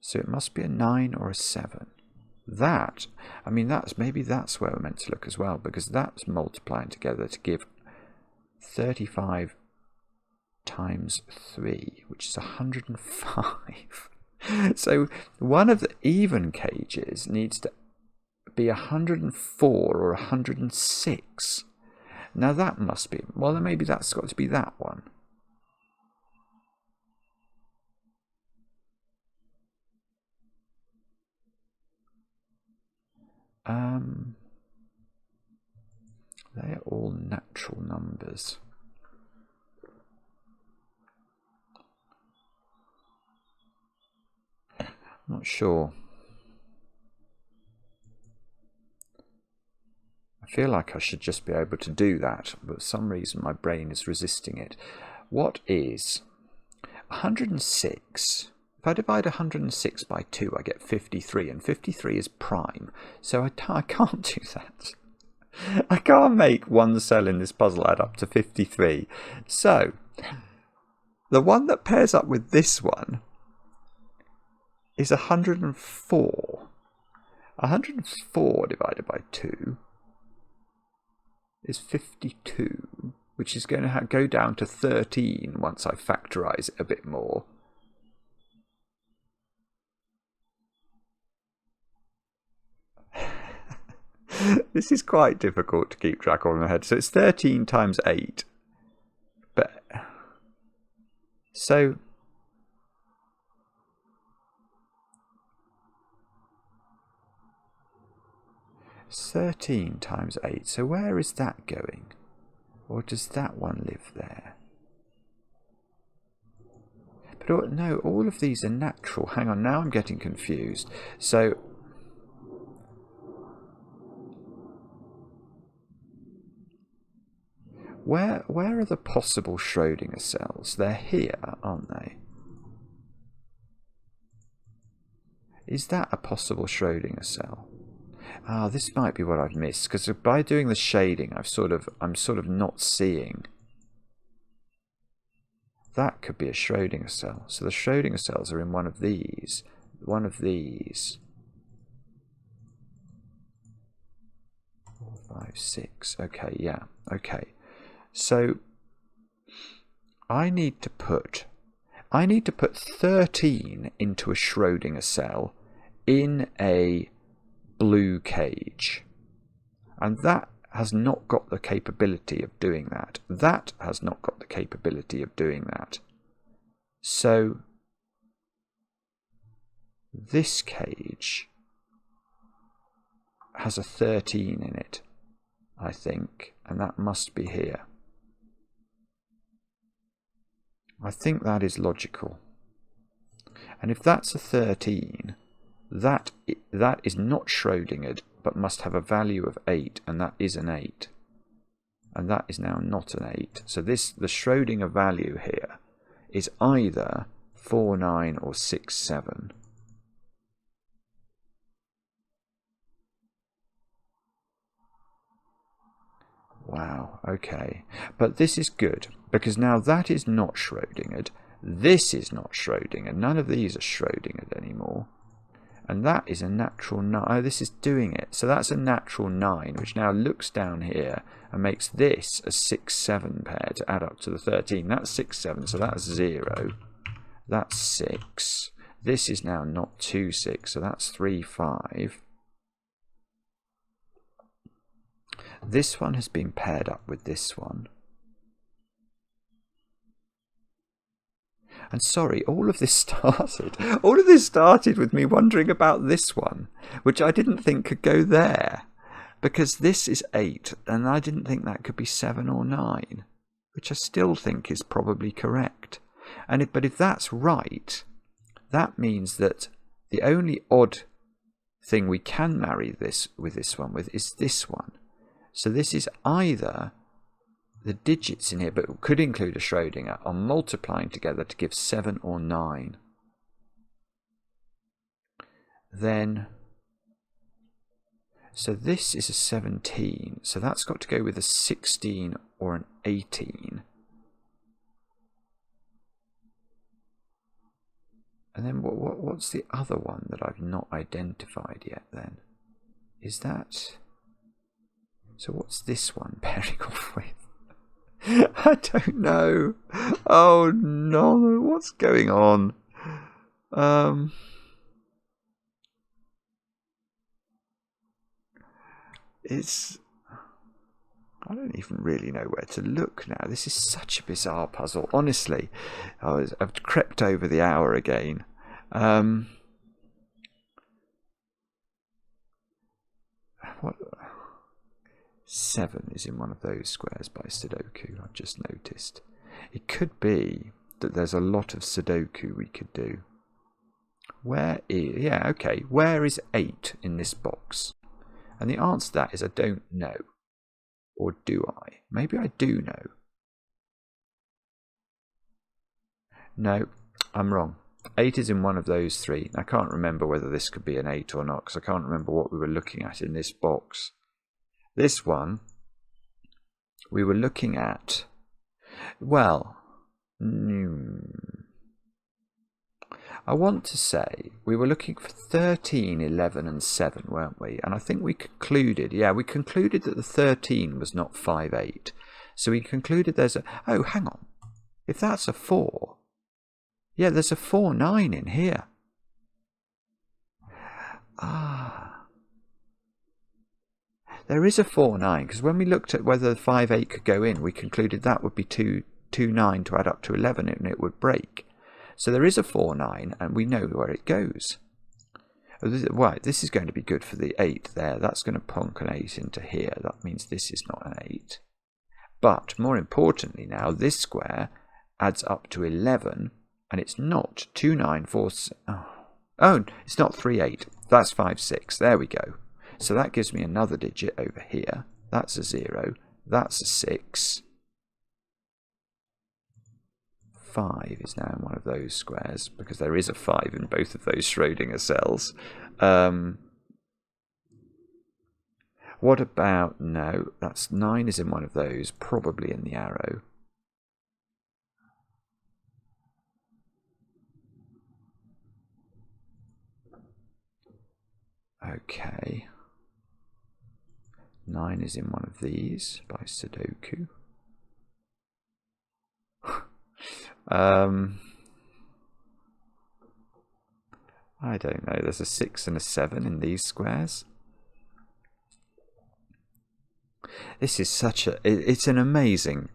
so it must be a 9 or a 7. That, I mean, maybe that's where we're meant to look as well, because that's multiplying together to give 35 times 3, which is 105. So one of the even cages needs to be 104 or 106. Now that must be, well, then maybe that's got to be that one. They are all natural numbers. I'm not sure. I feel like I should just be able to do that, but for some reason my brain is resisting it. What is 106? If I divide 106 by 2, I get 53, and 53 is prime, so I can't do that. I can't make one cell in this puzzle add up to 53. So, the one that pairs up with this one is 104. 104 divided by 2 is 52, which is going to go down to 13 once I factorise it a bit more. This is quite difficult to keep track of in my head. So it's 13 times 8. But so it's 13 times 8. So where is that going? Or does that one live there? But no, all of these are natural. Hang on, now I'm getting confused. So where are the possible Schrodinger cells? They're here, aren't they? Is that a possible Schrodinger cell? Ah, this might be what I've missed, because by doing the shading, I'm sort of not seeing. That could be a Schrodinger cell. So the Schrodinger cells are in one of these. One of these. 4, 5, 6. Okay, yeah. Okay. So I need to put 13 into a Schrodinger cell in a blue cage. And that has not got the capability of doing that. That has not got the capability of doing that. So this cage has a 13 in it, I think, and that must be here. I think that is logical. And if that's a 13, that is not Schrödingered, but must have a value of 8, and that is an 8. And that is now not an 8. So the Schrödinger value here is either 4, 9 or 6, 7. Wow, okay. But this is good, because now that is not Schrodingered. This is not Schrodinger. None of these are Schrodingered anymore. And that is a natural 9. Oh, this is doing it. So that's a natural 9, which now looks down here and makes this a 6, 7 pair to add up to the 13. That's 6, 7, so that's 0. That's 6. This is now not 2, 6, so that's 3, 5. This one has been paired up with this one. And sorry, all of this started with me wondering about this one, which I didn't think could go there, because this is 8, and I didn't think that could be 7 or 9, which I still think is probably correct. But if that's right, that means that the only odd thing we can marry this with this one with is this one. So this is either the digits in here, but could include a Schrodinger, are multiplying together to give 7 or 9. Then, so this is a 17, so that's got to go with a 16 or an 18. And then what's the other one that I've not identified yet then? Is that... So what's this one pairing off with? I don't know. Oh no, what's going on? I don't even really know where to look now. This is such a bizarre puzzle. Honestly, I've crept over the hour again. What? 7 is in one of those squares by Sudoku, I've just noticed. It could be that there's a lot of Sudoku we could do. Where is 8 in this box? And the answer to that is I don't know. Or do I? Maybe I do know. No, I'm wrong. 8 is in one of those 3. I can't remember whether this could be an 8 or not, because I can't remember what we were looking at in this box. This one, we were looking at, well, I want to say we were looking for 13, 11 and 7, weren't we? And I think we concluded, we concluded that the 13 was not 5, 8. So we concluded there's a, oh, hang on. If that's a 4, yeah, there's a 4, 9 in here. There is a 4, 9, because when we looked at whether 5, 8 could go in, we concluded that would be 2, 9 to add up to 11, and it would break. So there is a 4, 9, and we know where it goes. Right, this is going to be good for the 8 there. That's going to plonk an 8 into here. That means this is not an 8. But more importantly now, this square adds up to 11, and it's not 2, 9, 4... Oh, it's not 3, 8. That's 5, 6. There we go. So that gives me another digit over here. That's a 0. That's a 6. 5 is now in one of those squares, because there is a 5 in both of those Schrodinger cells. What about... No, that's 9 is in one of those, probably in the arrow. Okay. 9 is in one of these by Sudoku. I don't know. There's a 6 and a 7 in these squares. This is such a... It's an amazing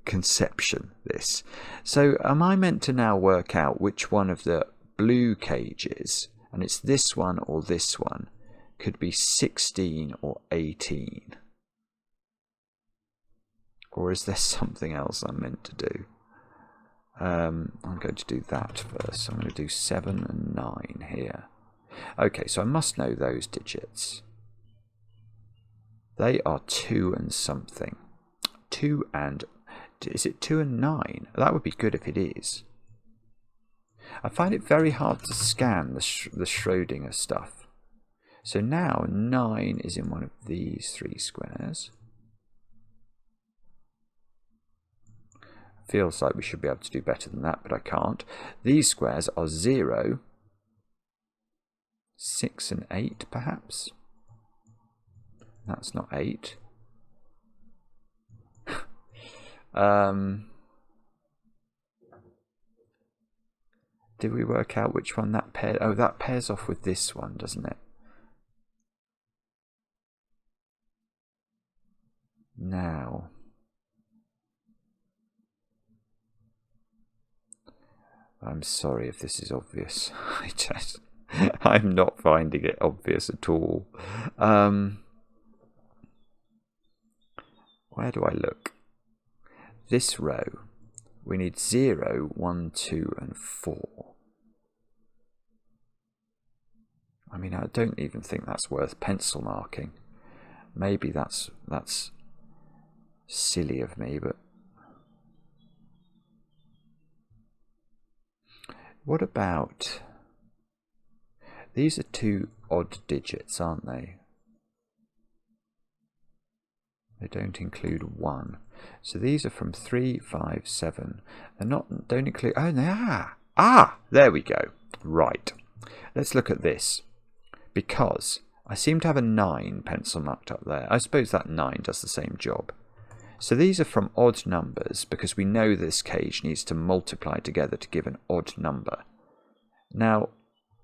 conception, this. So am I meant to now work out which one of the blue cages, and it's this one or this one, could be 16 or 18? Or is there something else I'm meant to do? I'm going to do that first. So I'm going to do 7 and 9 here. Okay, so I must know those digits. They are 2 and something. 2 and Is it 2 and 9? That would be good if it is. I find it very hard to scan the Schrodinger stuff. So now 9 is in one of these 3 squares. Feels like we should be able to do better than that, but I can't. These squares are 0, 6 and 8 perhaps. That's not 8. Did we work out which one that pairs? Oh, that pairs off with this one, doesn't it? Now, I'm sorry if this is obvious. I'm not finding it obvious at all. Where do I look? This row, we need 0, 1, 2, and 4. I mean, I don't even think that's worth pencil marking. Maybe that's silly of me, but what about these? Are 2 odd digits, aren't they? They don't include 1. So these are from 3, 5, 7. They're not, don't include, oh, they are. Ah, there we go. Right. Let's look at this. Because I seem to have a 9 pencil marked up there. I suppose that 9 does the same job. So these are from odd numbers because we know this cage needs to multiply together to give an odd number. Now,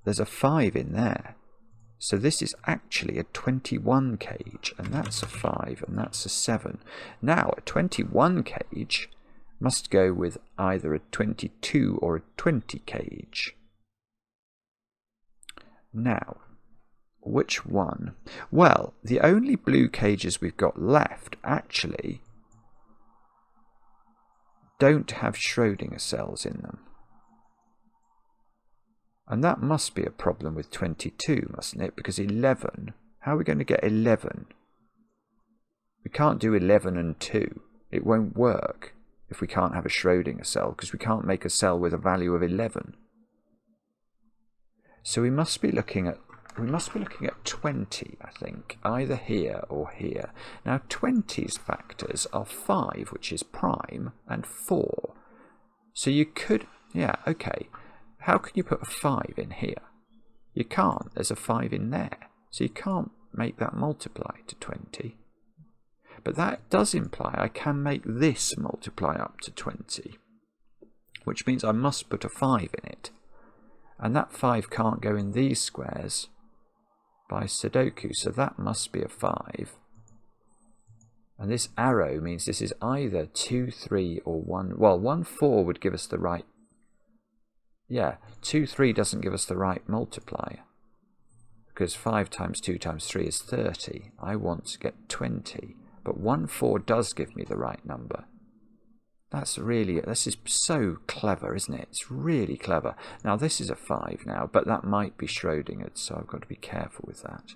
there's a 5 in there. So this is actually a 21 cage, and that's a 5, and that's a 7. Now, a 21 cage must go with either a 22 or a 20 cage. Now, which one? Well, the only blue cages we've got left actually don't have Schrodinger cells in them. And that must be a problem with 22, mustn't it? Because 11, how are we going to get 11? We can't do 11 and 2. It won't work if we can't have a Schrodinger cell, because we can't make a cell with a value of 11. So we must be looking at 20, I think, either here or here. Now 20's factors are 5, which is prime, and 4. So you could, yeah, okay. How can you put a 5 in here? You can't. There's a 5 in there. So you can't make that multiply to 20. But that does imply I can make this multiply up to 20, which means I must put a 5 in it. And that 5 can't go in these squares by Sudoku, so that must be a 5. And this arrow means this is either 2, 3, or 1. Well, 1, 4 would give us the right. Yeah, 2, 3 doesn't give us the right multiplier, because 5 times 2 times 3 is 30. I want to get 20, but 1, 4 does give me the right number. This is so clever, isn't it? It's really clever. Now this is a 5 now, but that might be Schrodinger's, so I've got to be careful with that.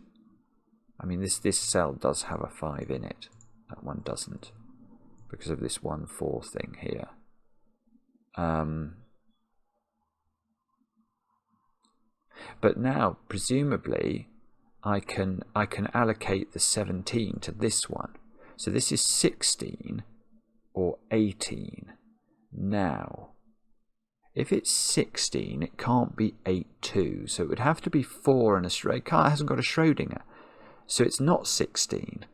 I mean, this cell does have a 5 in it. That one doesn't, because of this 1, 4 thing here. But now, presumably, I can allocate the 17 to this one. So this is 16 or 18. Now, if it's 16, it can't be 8, 2. So it would have to be 4 and a Schrodinger. It hasn't got a Schrodinger. So it's not 16.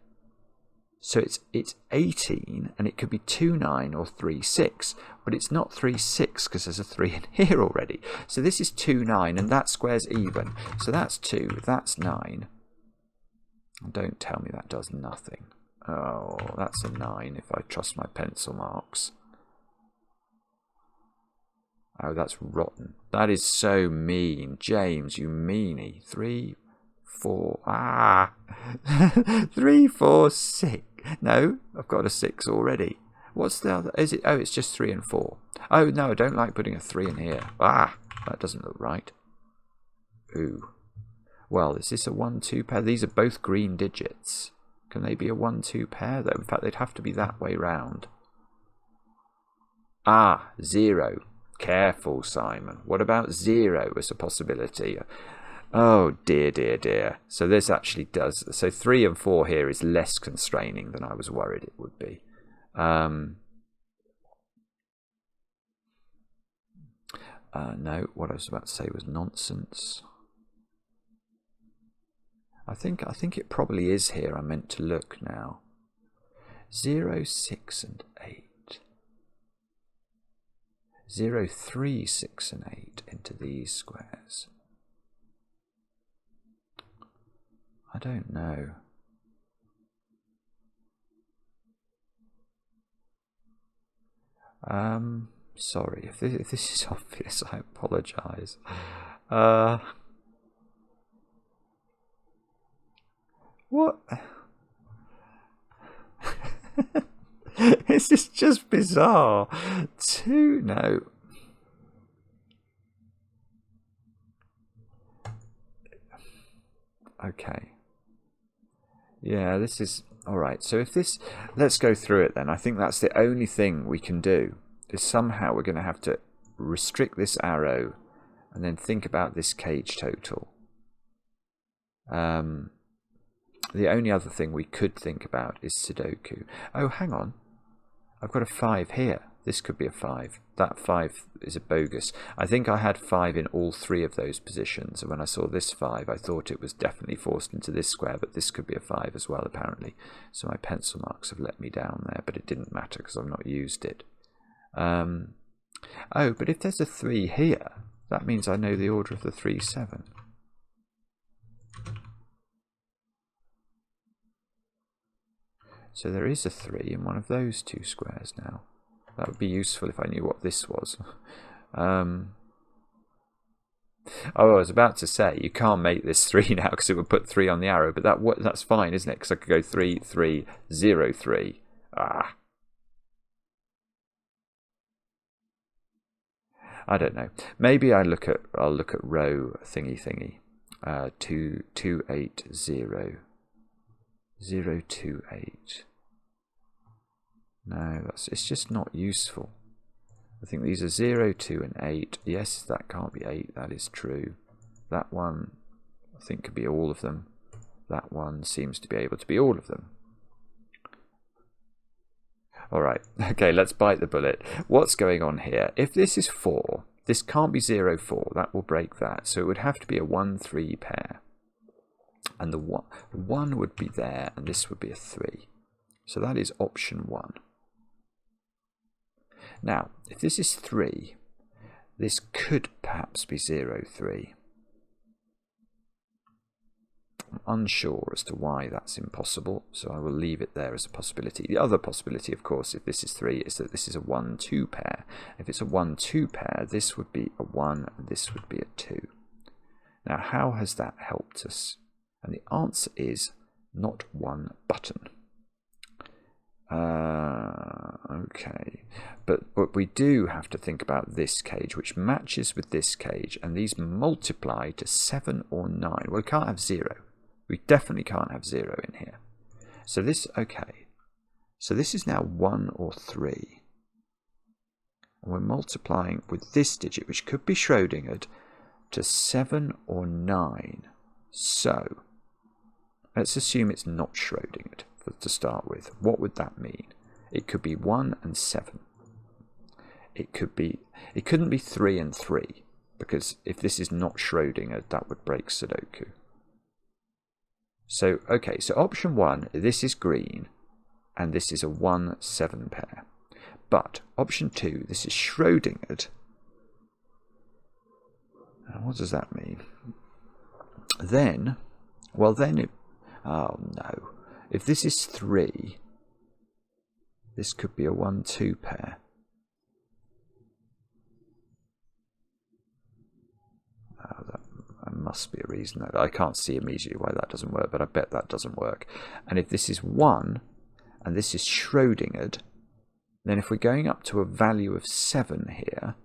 So it's 18, and it could be 2, 9 or 3, 6. But it's not 3, 6 because there's a 3 in here already. So this is 2, 9, and that square's even. So that's 2, that's 9. And don't tell me that does nothing. Oh, that's a 9 if I trust my pencil marks. Oh, that's rotten. That is so mean. James, you meanie. 3, 4. 3, 4, 6. No, I've got a 6 already. What's the other? Is it? Oh, it's just 3 and 4. Oh, no, I don't like putting a 3 in here. That doesn't look right. Ooh. Well, is this a 1, 2 pair? These are both green digits. Can they be a 1, 2 pair, though? In fact, they'd have to be that way round. Ah, 0. Careful, Simon. What about 0 as a possibility? Oh, dear, dear, dear. So this actually does. So 3 and 4 here is less constraining than I was worried it would be. No, what I was about to say was nonsense. I think it probably is here. I meant to look now. 0, 6 and 8. 0, 3, 6 and 8 into these squares. I don't know. Sorry, if this is obvious, I apologise. What? This is just bizarre. 2, no. Okay. Yeah, this is... Alright, so if this... Let's go through it then. I think that's the only thing we can do. Is somehow we're going to have to restrict this arrow and then think about this cage total. The only other thing we could think about is Sudoku. Oh, hang on. I've got a 5 here. This could be a 5. That 5 is a bogus. I think I had 5 in all 3 of those positions. And when I saw this 5, I thought it was definitely forced into this square. But this could be a 5 as well, apparently. So my pencil marks have let me down there. But it didn't matter because I've not used it. Oh, but if there's a 3 here, that means I know the order of the 3, 7. So there is a 3 in one of those 2 squares now. That would be useful if I knew what this was. Oh, I was about to say, you can't make this 3 now because it would put 3 on the arrow, but that's fine, isn't it? Because I could go 3, 3, 0, 3. Ah. I don't know. Maybe I'll look at row thingy. 2, 2, 8, 0. 0, 2, 8. No, it's just not useful. I think these are 0, 2 and 8. Yes, that can't be 8. That is true. That one, I think, could be all of them. That one seems to be able to be all of them. Alright, okay, let's bite the bullet. What's going on here? If this is 4, this can't be 0, 4. That will break that. So it would have to be a 1, 3 pair. And the 1 would be there, and this would be a 3. So that is option 1. Now, if this is 3, this could perhaps be 0, 3. I'm unsure as to why that's impossible, so I will leave it there as a possibility. The other possibility, of course, if this is 3, is that this is a 1, 2 pair. If it's a 1, 2 pair, this would be a 1, and this would be a 2. Now, how has that helped us? And the answer is not one button. Okay, but we do have to think about this cage, which matches with this cage, and these multiply to 7 or 9. Well, we can't have 0. We definitely can't have 0 in here. So this, okay. So this is now 1 or 3. And we're multiplying with this digit, which could be Schrödingered, to 7 or 9. So let's assume it's not Schrödingered to start with. What would that mean? It could be 1 and 7. It couldn't be 3 and 3, because if this is not Schrödinger, that would break Sudoku. So, okay, so option 1, this is green, and this is a 1, 7 pair. But option 2, this is Schrödingered. Now, what does that mean? Then, well then, oh no. If this is 3, this could be a 1, 2 pair. Oh, that must be a reason. I can't see immediately why that doesn't work, but I bet that doesn't work. And if this is 1, and this is Schrödingered, then if we're going up to a value of 7 here,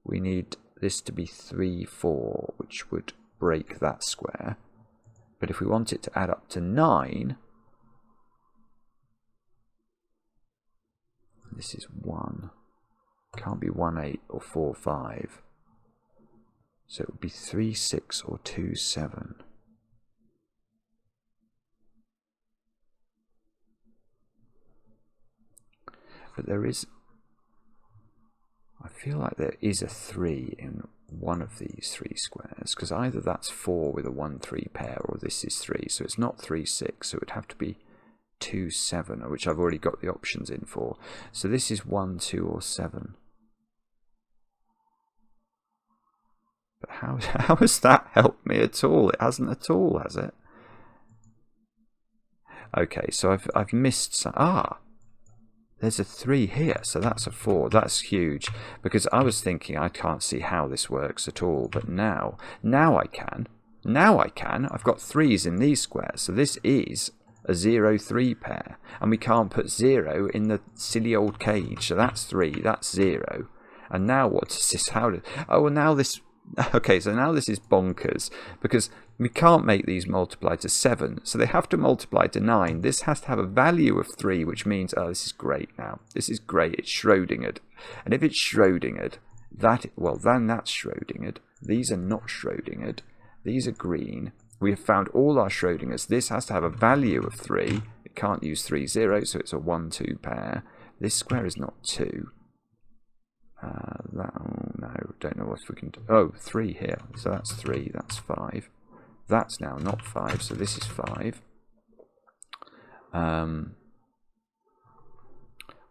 we need this to be 3, 4, which would break that square. But if we want it to add up to 9, this is 1, Can't be 1, 8 or 4, 5. So it would be 3, 6 or 2, 7. But there is, I feel like there is a 3 in one of these 3 squares, because either that's 4 with a 1, 3 pair, or this is 3. So it's not 3, 6, so it would have to be 2, 7, which I've already got the options in for. So this is 1, 2 or 7. But how has that helped me at all? It hasn't at all, has it? Okay, so I've missed some. Ah, there's a 3 here, so that's a 4. That's huge, because I was thinking I can't see how this works at all, but now I can. Now I can. I've got 3s in these squares, so this is a 0, 3 pair, and we can't put 0 in the silly old cage, so that's 3, that's 0. And now what's this? Oh, well, now this. Okay, so now this is bonkers, because we can't make these multiply to 7, so they have to multiply to 9. This has to have a value of 3, which means, oh, this is great now. This is great. It's Schrodingered. And if it's Schrodingered, then that's Schrodingered. These are not Schrodingered. These are green. We have found all our Schrodingers. This has to have a value of 3. It can't use 3, 0, so it's a 1, 2 pair. This square is not 2. Oh no, don't know what we can do. Oh, 3 here. So that's 3, that's 5. That's now not 5, so this is 5.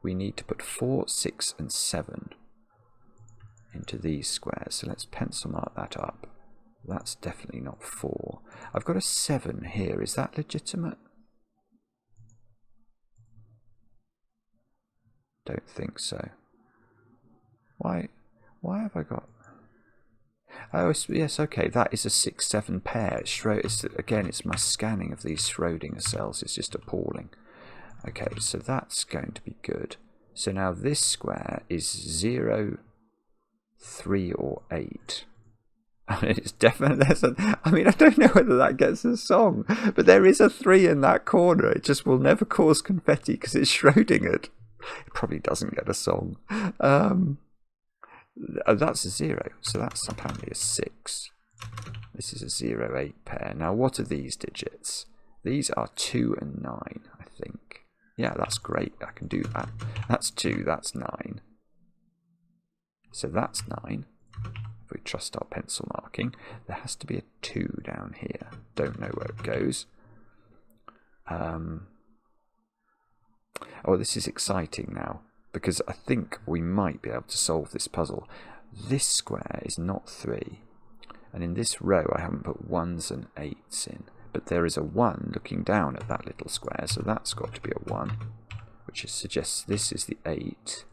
We need to put 4, 6 and 7 into these squares. So let's pencil mark that up. That's definitely not 4. I've got a 7 here. Is that legitimate? Don't think so. Why have I got... Oh, yes, okay, that is a 6, 7 pair. Again, it's my scanning of these Schrodinger cells. It's just appalling. Okay, so that's going to be good. So now this square is 0, 3 or 8. And it's definitely... I mean, I don't know whether that gets a song, but there is a 3 in that corner. It just will never cause confetti because it's Schrodingered. It probably doesn't get a song. Oh, that's a 0, so that's apparently a 6. This is a 0, 8 pair. Now, what are these digits? These are 2 and 9, I think. Yeah, that's great. I can do that. That's 2, that's 9. So that's 9. If we trust our pencil marking, there has to be a 2 down here. Don't know where it goes. Oh, this is exciting now, because I think we might be able to solve this puzzle. This square is not 3, and in this row I haven't put 1s and 8s in, but there is a 1 looking down at that little square, so that's got to be a 1, which suggests this is the 8,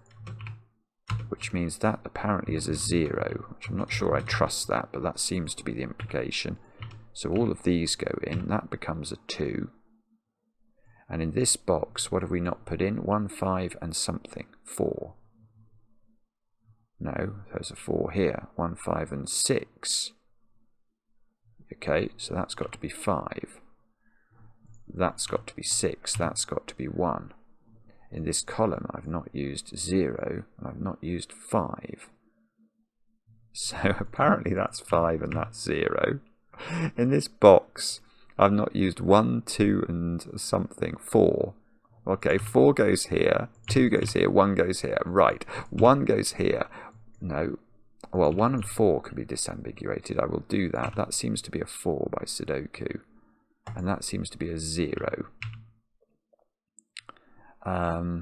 which means that apparently is a 0, which I'm not sure I trust that, but that seems to be the implication. So all of these go in, that becomes a 2. And in this box, what have we not put in? 1, 5 and something. 4. No, there's a 4 here. 1, 5 and 6. Okay, so that's got to be 5. That's got to be 6. That's got to be 1. In this column, I've not used 0, and I've not used 5. So apparently that's 5 and that's 0. In this box, I've not used 1, 2 and something, 4. Okay, 4 goes here, 2 goes here, 1 goes here. Right, 1 goes here. No, well, 1 and 4 can be disambiguated. I will do that. That seems to be a 4 by Sudoku. And that seems to be a 0. Now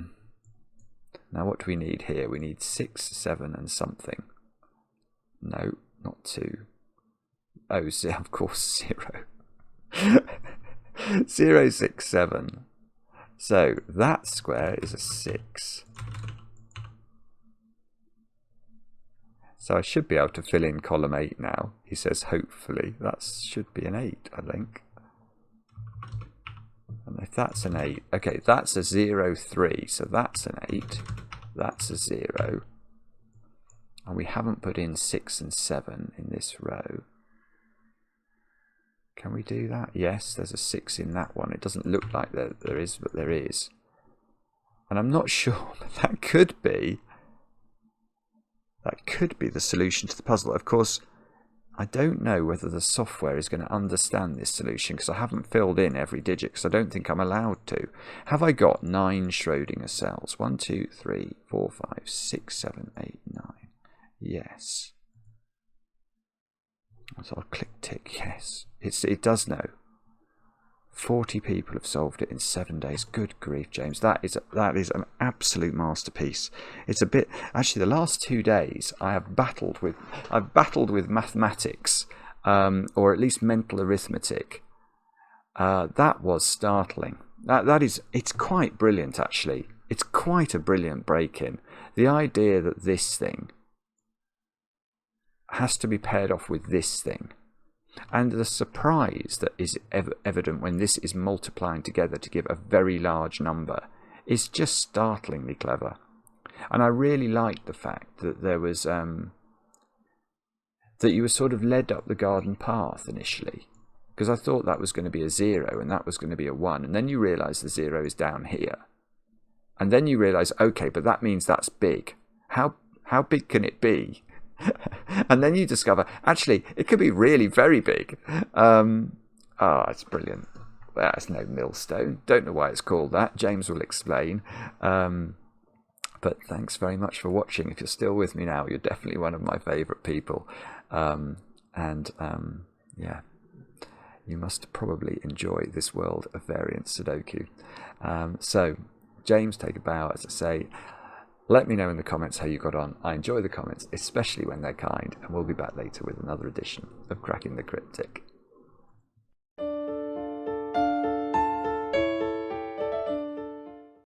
what do we need here? We need 6, 7 and something. No, not 2. Oh, of course, 0. 0, 6, 7. So that square is a 6. So I should be able to fill in column 8 now. He says hopefully. That should be an 8, I think. And if that's an 8, okay, that's a 0, 3. So that's an 8. That's a 0. And we haven't put in 6 and 7 in this row. Can we do that? Yes, there's a 6 in that one. It doesn't look like there is, but there is. And I'm not sure, but that could be That could be the solution to the puzzle. Of course, I don't know whether the software is going to understand this solution because I haven't filled in every digit because I don't think I'm allowed to. Have I got 9 Schrodinger cells? 1, 2, 3, 4, 5, 6, 7, 8, 9. Yes. So I'll click tick. Yes. It does know. 40 people have solved it in 7 days. Good grief, James. That is an absolute masterpiece. It's a bit actually the last 2 days I've battled with mathematics, or at least mental arithmetic. That was startling. It's quite brilliant actually. It's quite a brilliant break-in. The idea that this thing has to be paired off with this thing. And the surprise that is evident when this is multiplying together to give a very large number is just startlingly clever. And I really liked the fact that there was that you were sort of led up the garden path initially, because I thought that was going to be a 0 and that was going to be a 1, and then you realise the 0 is down here, and then you realise, okay, but that means that's big. How big can it be? And then you discover, actually, it could be really very big. It's brilliant. That's no Millstone. Don't know why it's called that. James will explain. But thanks very much for watching. If you're still with me now, you're definitely one of my favourite people. Yeah, you must probably enjoy this world of variant Sudoku. So, James, take a bow, as I say. Let me know in the comments how you got on. I enjoy the comments, especially when they're kind, and we'll be back later with another edition of Cracking the Cryptic.